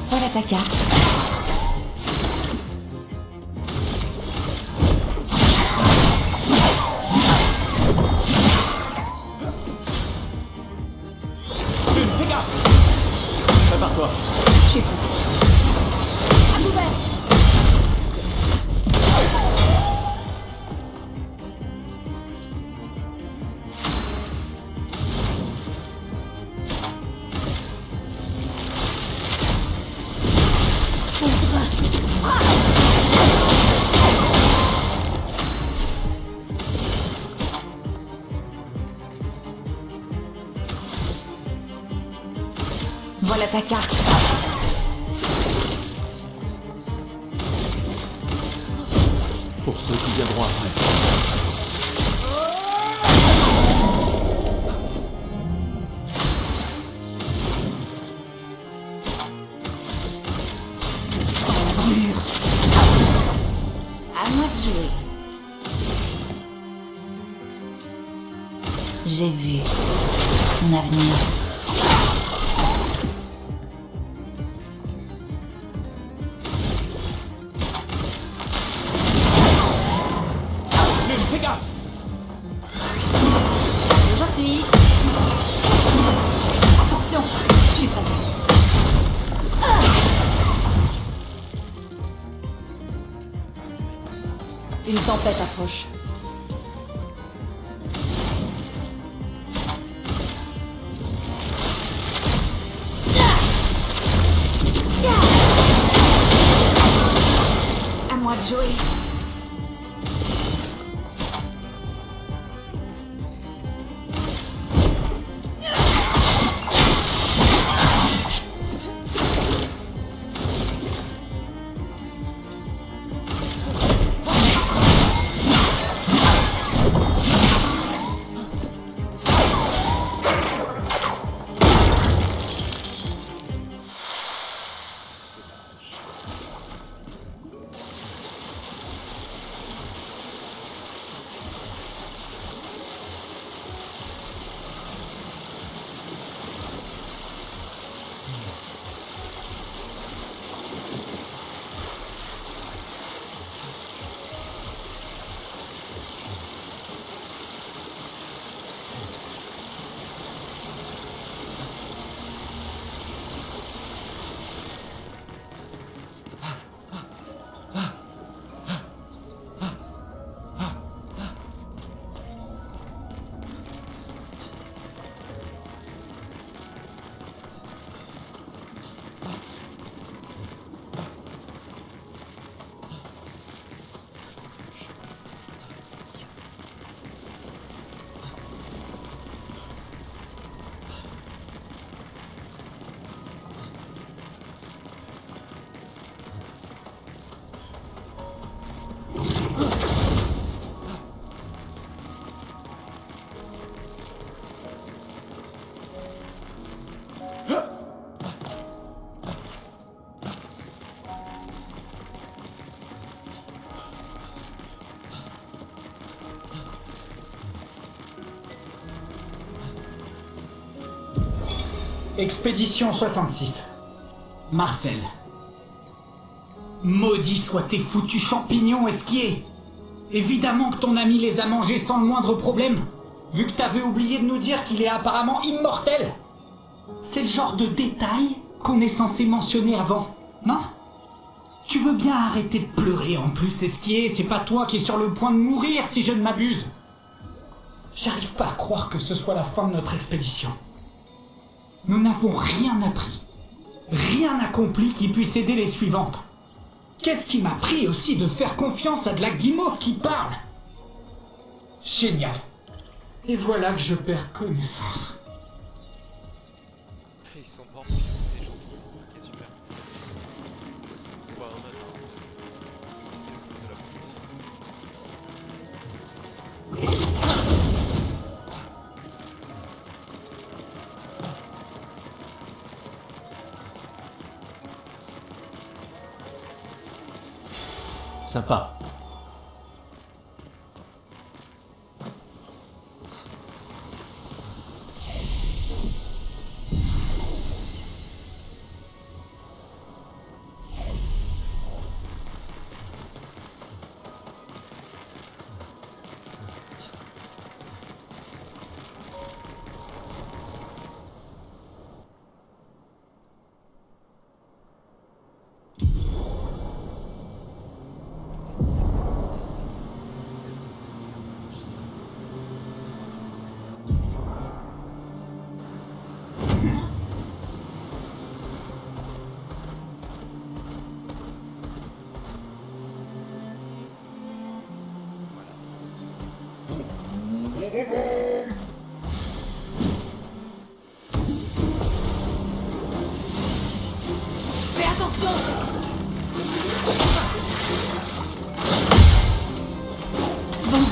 Voilà ta carte.
Fais gaffe! Prépare-toi.
Je suis prêt. À couvert. Voilà ta carte.
Pour ceux qui viendront après.
À moi de jouer. J'ai vu ton avenir.
Fais gaffe!
Une tempête approche.
À moi de jouer.
Expédition 66. Marcel. Maudits soient tes foutus champignons, Esquier. Évidemment que ton ami les a mangés sans le moindre problème, vu que t'avais oublié de nous dire qu'il est apparemment immortel. C'est le genre de détail qu'on est censé mentionner avant, non? Tu veux bien arrêter de pleurer en plus, Esquier, c'est pas toi qui es sur le point de mourir si je ne m'abuse. J'arrive pas à croire que ce soit la fin de notre expédition. Nous n'avons rien appris, rien accompli qui puisse aider les suivantes. Qu'est-ce qui m'a pris aussi de faire confiance à de la guimauve qui parle? Génial. Et voilà que je perds connaissance.
Ils sont morts, les champignons. Ok, super. Ouais, on a
Sympa.
Fais attention! Bon.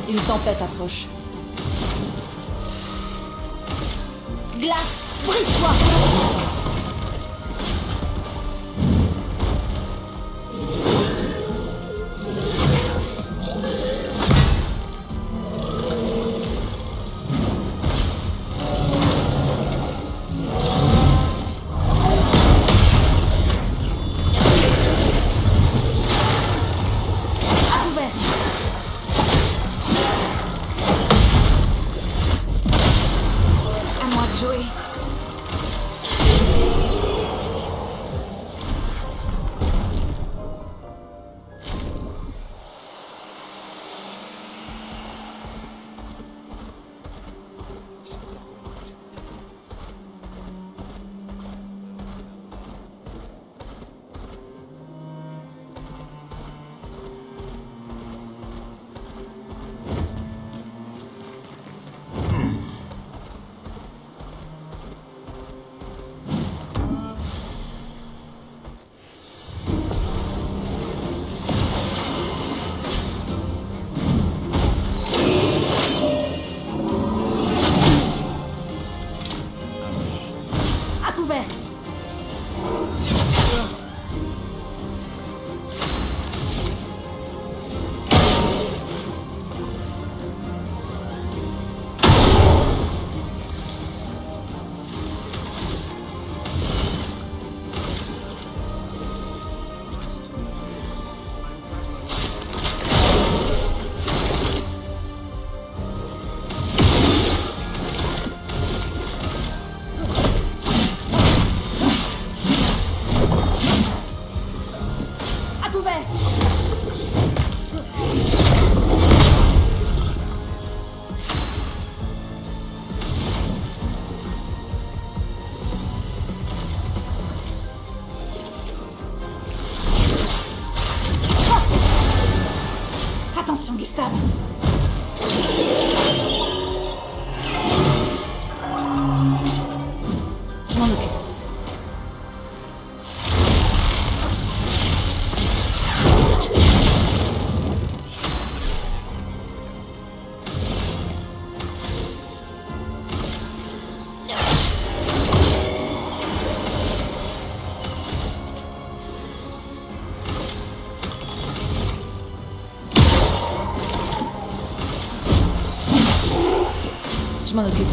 Une tempête approche. Glace, brise-toi!
ouvert. À couvert.
Attention, Gustave. Je m'en occupe. Je m'en occupe.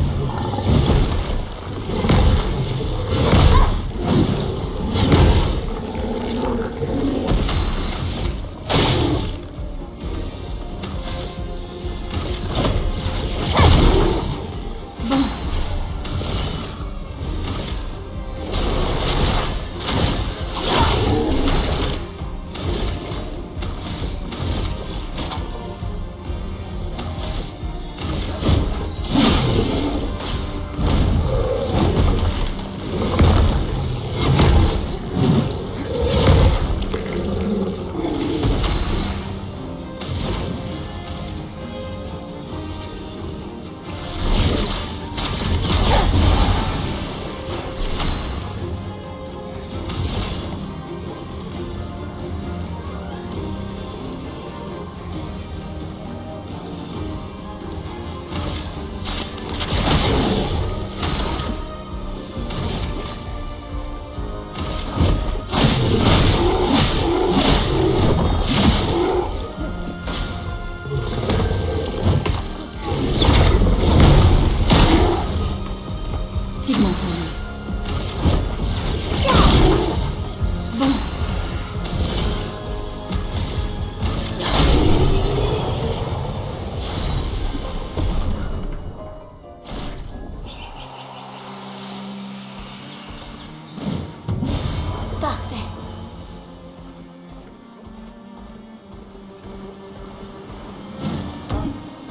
Bon.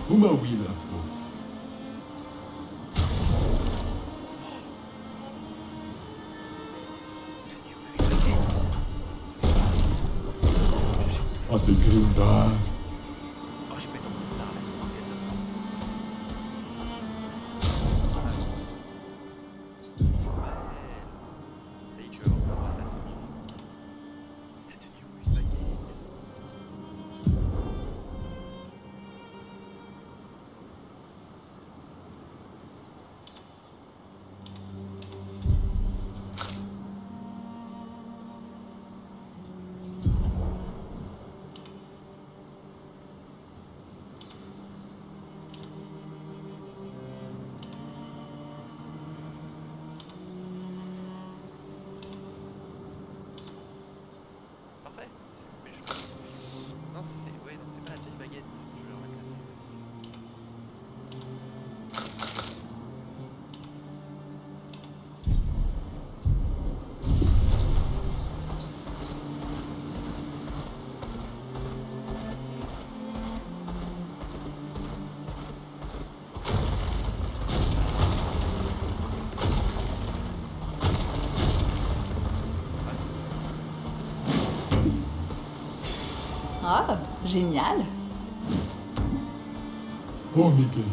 Uma oui, la faute. Ah, t'es Grimdar.
Oh, je peux être en star là, c'est pas ça y est, tu veux voir ta tenue. Ta tenue, oui, baguette. Parfait. Mais non, c'est ouais, non, c'est pas la tenue baguette. Je vais le remettre.
Oh, génial.
Oh, Miguel.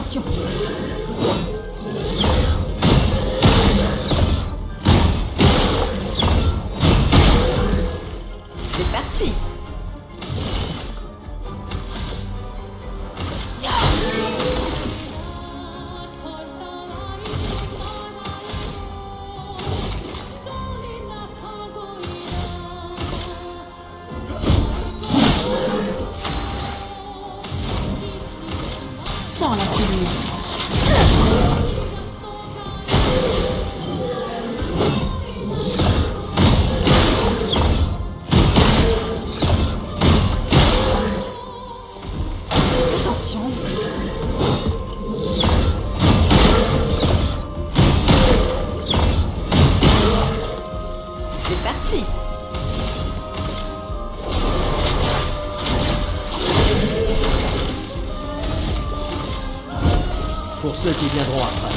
Attention. C'est parti. Sans la pluie. Attention. C'est parti.
Pour ceux qui viendront après.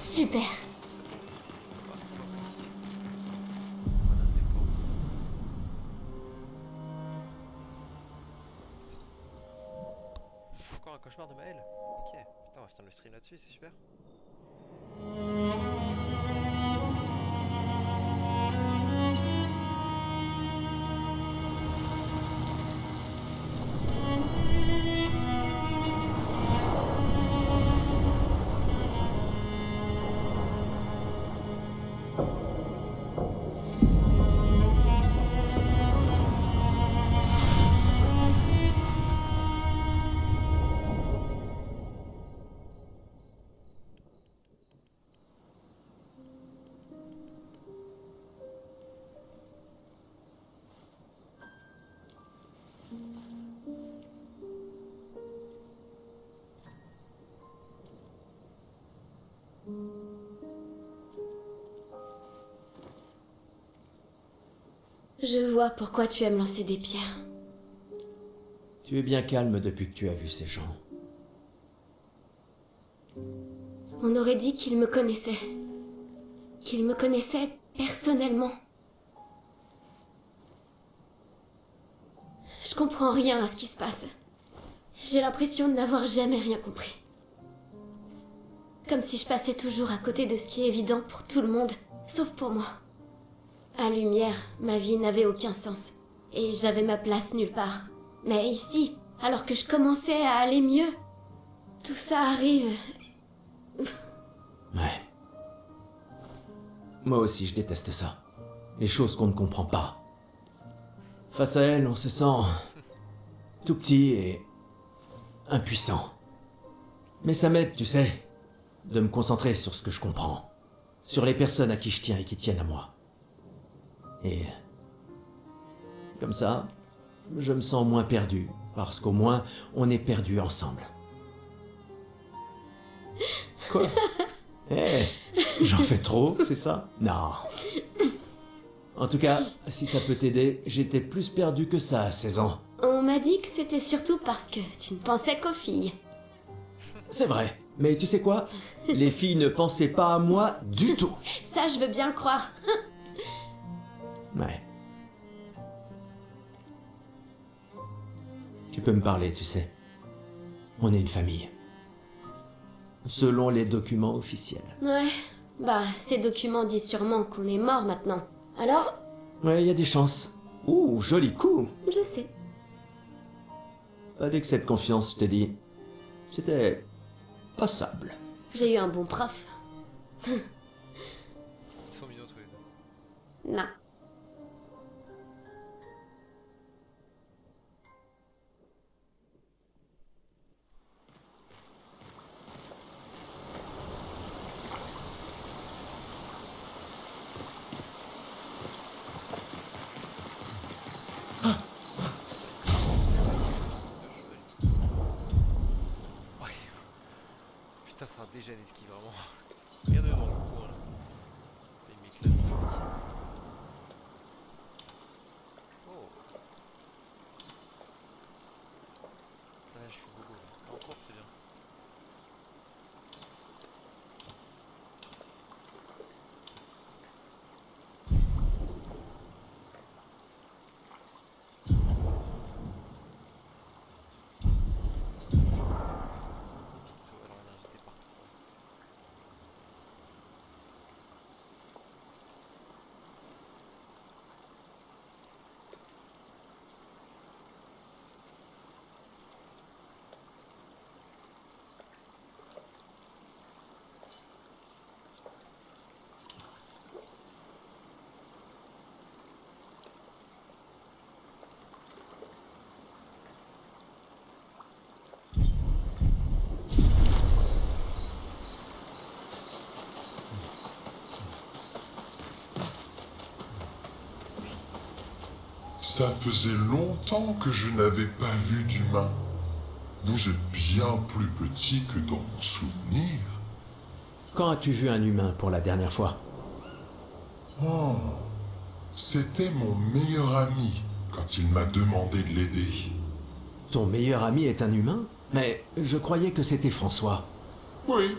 Super.
Encore un cauchemar de Maël. Ok, putain, on va finir le stream là-dessus, c'est super.
Je vois pourquoi tu aimes lancer des pierres.
Tu es bien calme depuis que tu as vu ces gens.
On aurait dit qu'ils me connaissaient. Qu'ils me connaissaient personnellement. Je comprends rien à ce qui se passe. J'ai l'impression de n'avoir jamais rien compris. Comme si je passais toujours à côté de ce qui est évident pour tout le monde, sauf pour moi. À Lumière, ma vie n'avait aucun sens. Et j'avais ma place nulle part. Mais ici, alors que je commençais à aller mieux, tout ça arrive.
Ouais. Moi aussi, je déteste ça. Les choses qu'on ne comprend pas. Face à elles, on se sent tout petit et impuissant. Mais ça m'aide, tu sais, de me concentrer sur ce que je comprends. Sur les personnes à qui je tiens et qui tiennent à moi. Et comme ça, je me sens moins perdu, parce qu'au moins, on est perdus ensemble. Quoi? Eh, j'en fais trop, c'est ça? Non. En tout cas, si ça peut t'aider, j'étais plus perdu que ça à 16 ans.
On m'a dit que c'était surtout parce que tu ne pensais qu'aux filles.
C'est vrai, mais tu sais quoi? Les filles ne pensaient pas à moi du tout.
Ça, je veux bien le croire.
Ouais. Tu peux me parler, tu sais. On est une famille. Selon les documents officiels.
Ouais, bah, ces documents disent sûrement qu'on est mort maintenant. Alors?
Ouais, il y a des chances. Ouh, joli coup.
Je sais.
Pas d'excès de confiance, je t'ai dit. C'était passable.
J'ai eu un bon prof.
Ils sont mignons tous les deux.
Non.
dégène esquive vraiment. Regardez dans le coin là. Il m'éclate ça. Oh. Là je suis bobo là. Encore c'est bien.
Ça faisait longtemps que je n'avais pas vu d'humain. Vous êtes bien plus petit que dans mon souvenir.
Quand as-tu vu un humain pour la dernière fois?
Oh, c'était mon meilleur ami quand il m'a demandé de l'aider.
Ton meilleur ami est un humain? Mais je croyais que c'était François.
Oui.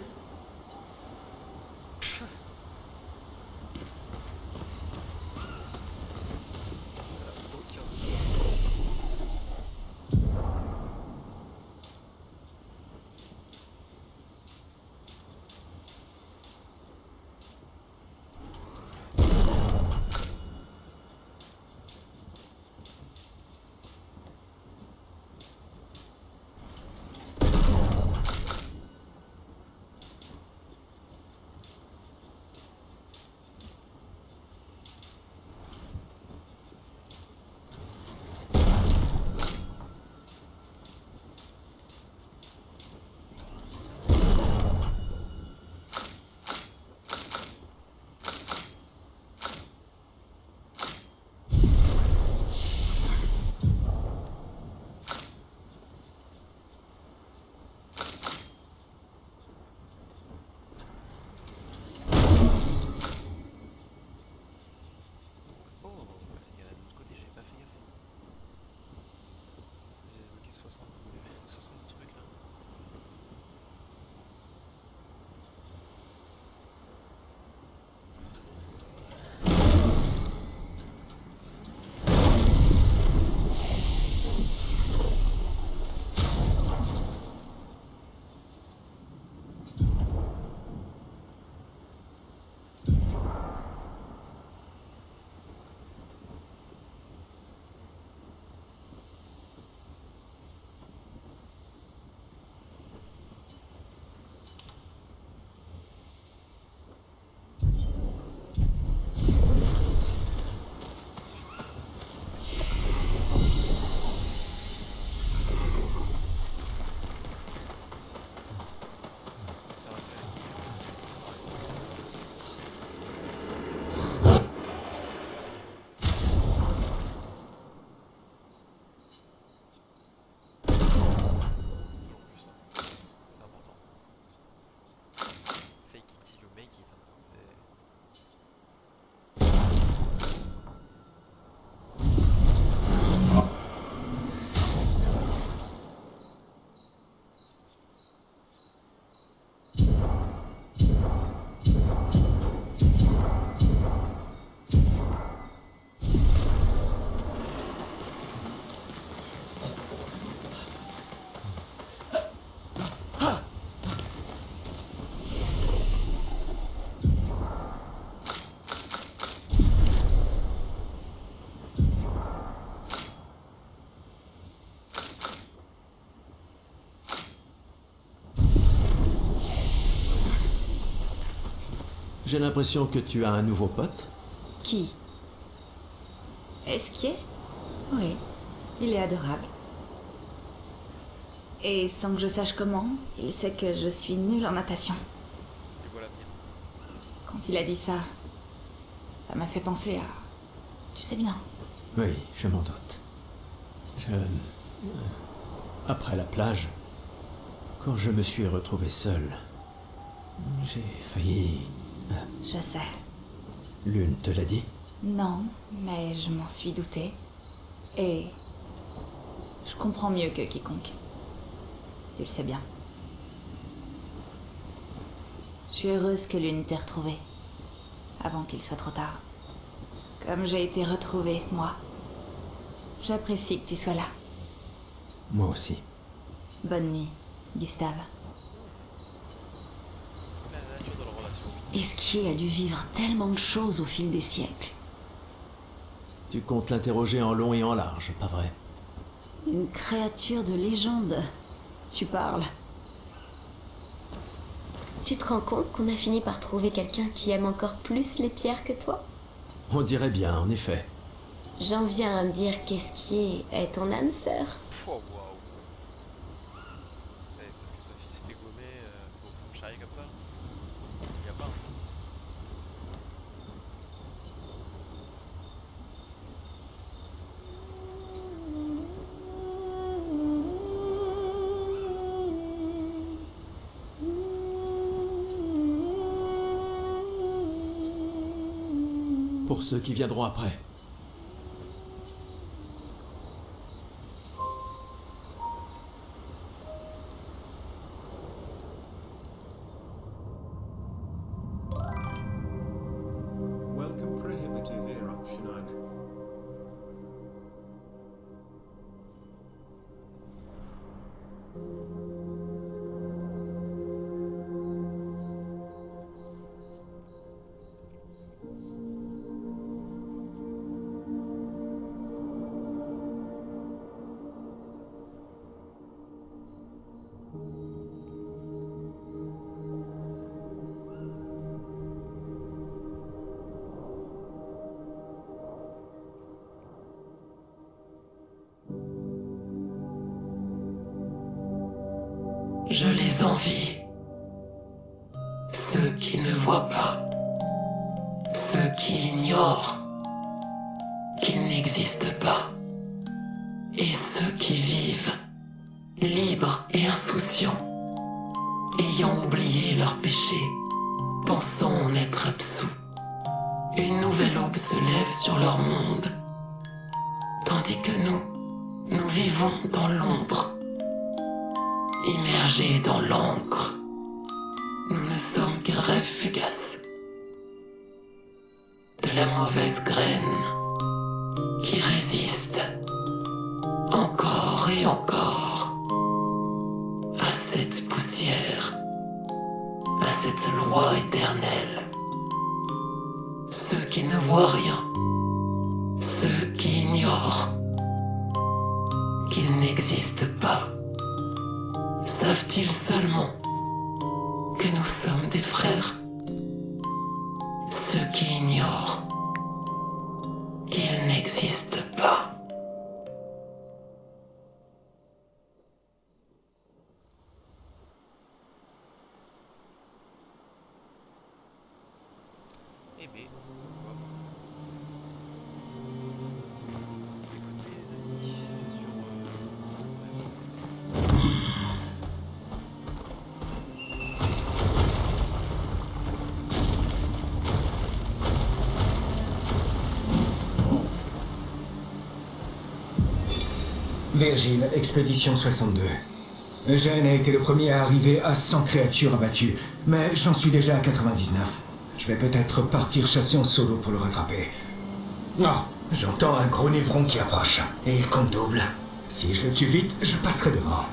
J'ai l'impression que tu as un nouveau pote.
Qui? Esquier? Oui, il est adorable. Et sans que je sache comment, il sait que je suis nulle en natation. Quand il a dit ça, ça m'a fait penser à... Tu sais bien.
Oui, je m'en doute. Après la plage, quand je me suis retrouvé seul, J'ai failli...
Je sais.
Lune te l'a dit?
Non, mais je m'en suis doutée. Et... je comprends mieux que quiconque. Tu le sais bien. Je suis heureuse que Lune t'ait retrouvée. Avant qu'il soit trop tard. Comme j'ai été retrouvée, moi. J'apprécie que tu sois là.
Moi aussi.
Bonne nuit, Gustave.
Esquier a dû vivre tellement de choses au fil des siècles.
Tu comptes l'interroger en long et en large, pas vrai?
Une créature de légende. Tu parles.
Tu te rends compte qu'on a fini par trouver quelqu'un qui aime encore plus les pierres que toi?
On dirait bien, en effet.
J'en viens à me dire qu'Esquier est ton âme sœur.
Oh, waouh. C'est parce que Sophie s'est fait gommer pour charrier comme ça? Y a pas.
Pour ceux qui viendront après.
Welcome prohibitive eruption.
Je les envie. Ceux qui ne voient pas. Ceux qui ignorent qu'ils n'existent pas. Et ceux qui vivent, libres et insouciants, ayant oublié leurs péchés, pensant en être absous. Une nouvelle aube se lève sur leur monde, tandis que nous vivons dans l'ombre. Immergés dans l'encre, nous ne sommes qu'un rêve fugace de la mauvaise graine qui résiste encore et encore à cette poussière, à cette loi éternelle. Ceux qui ne voient rien, ceux qui ignorent qu'ils n'existent pas, savent-ils seulement que nous sommes des frères? Ceux qui ignorent qu'ils n'existent pas.
Eh ben,
Virgile, expédition 62. Eugène a été le premier à arriver à 100 créatures abattues, mais j'en suis déjà à 99. Je vais peut-être partir chasser en solo pour le rattraper. Non, j'entends un gros névron qui approche, et il compte double. Si je le tue vite, je passerai devant.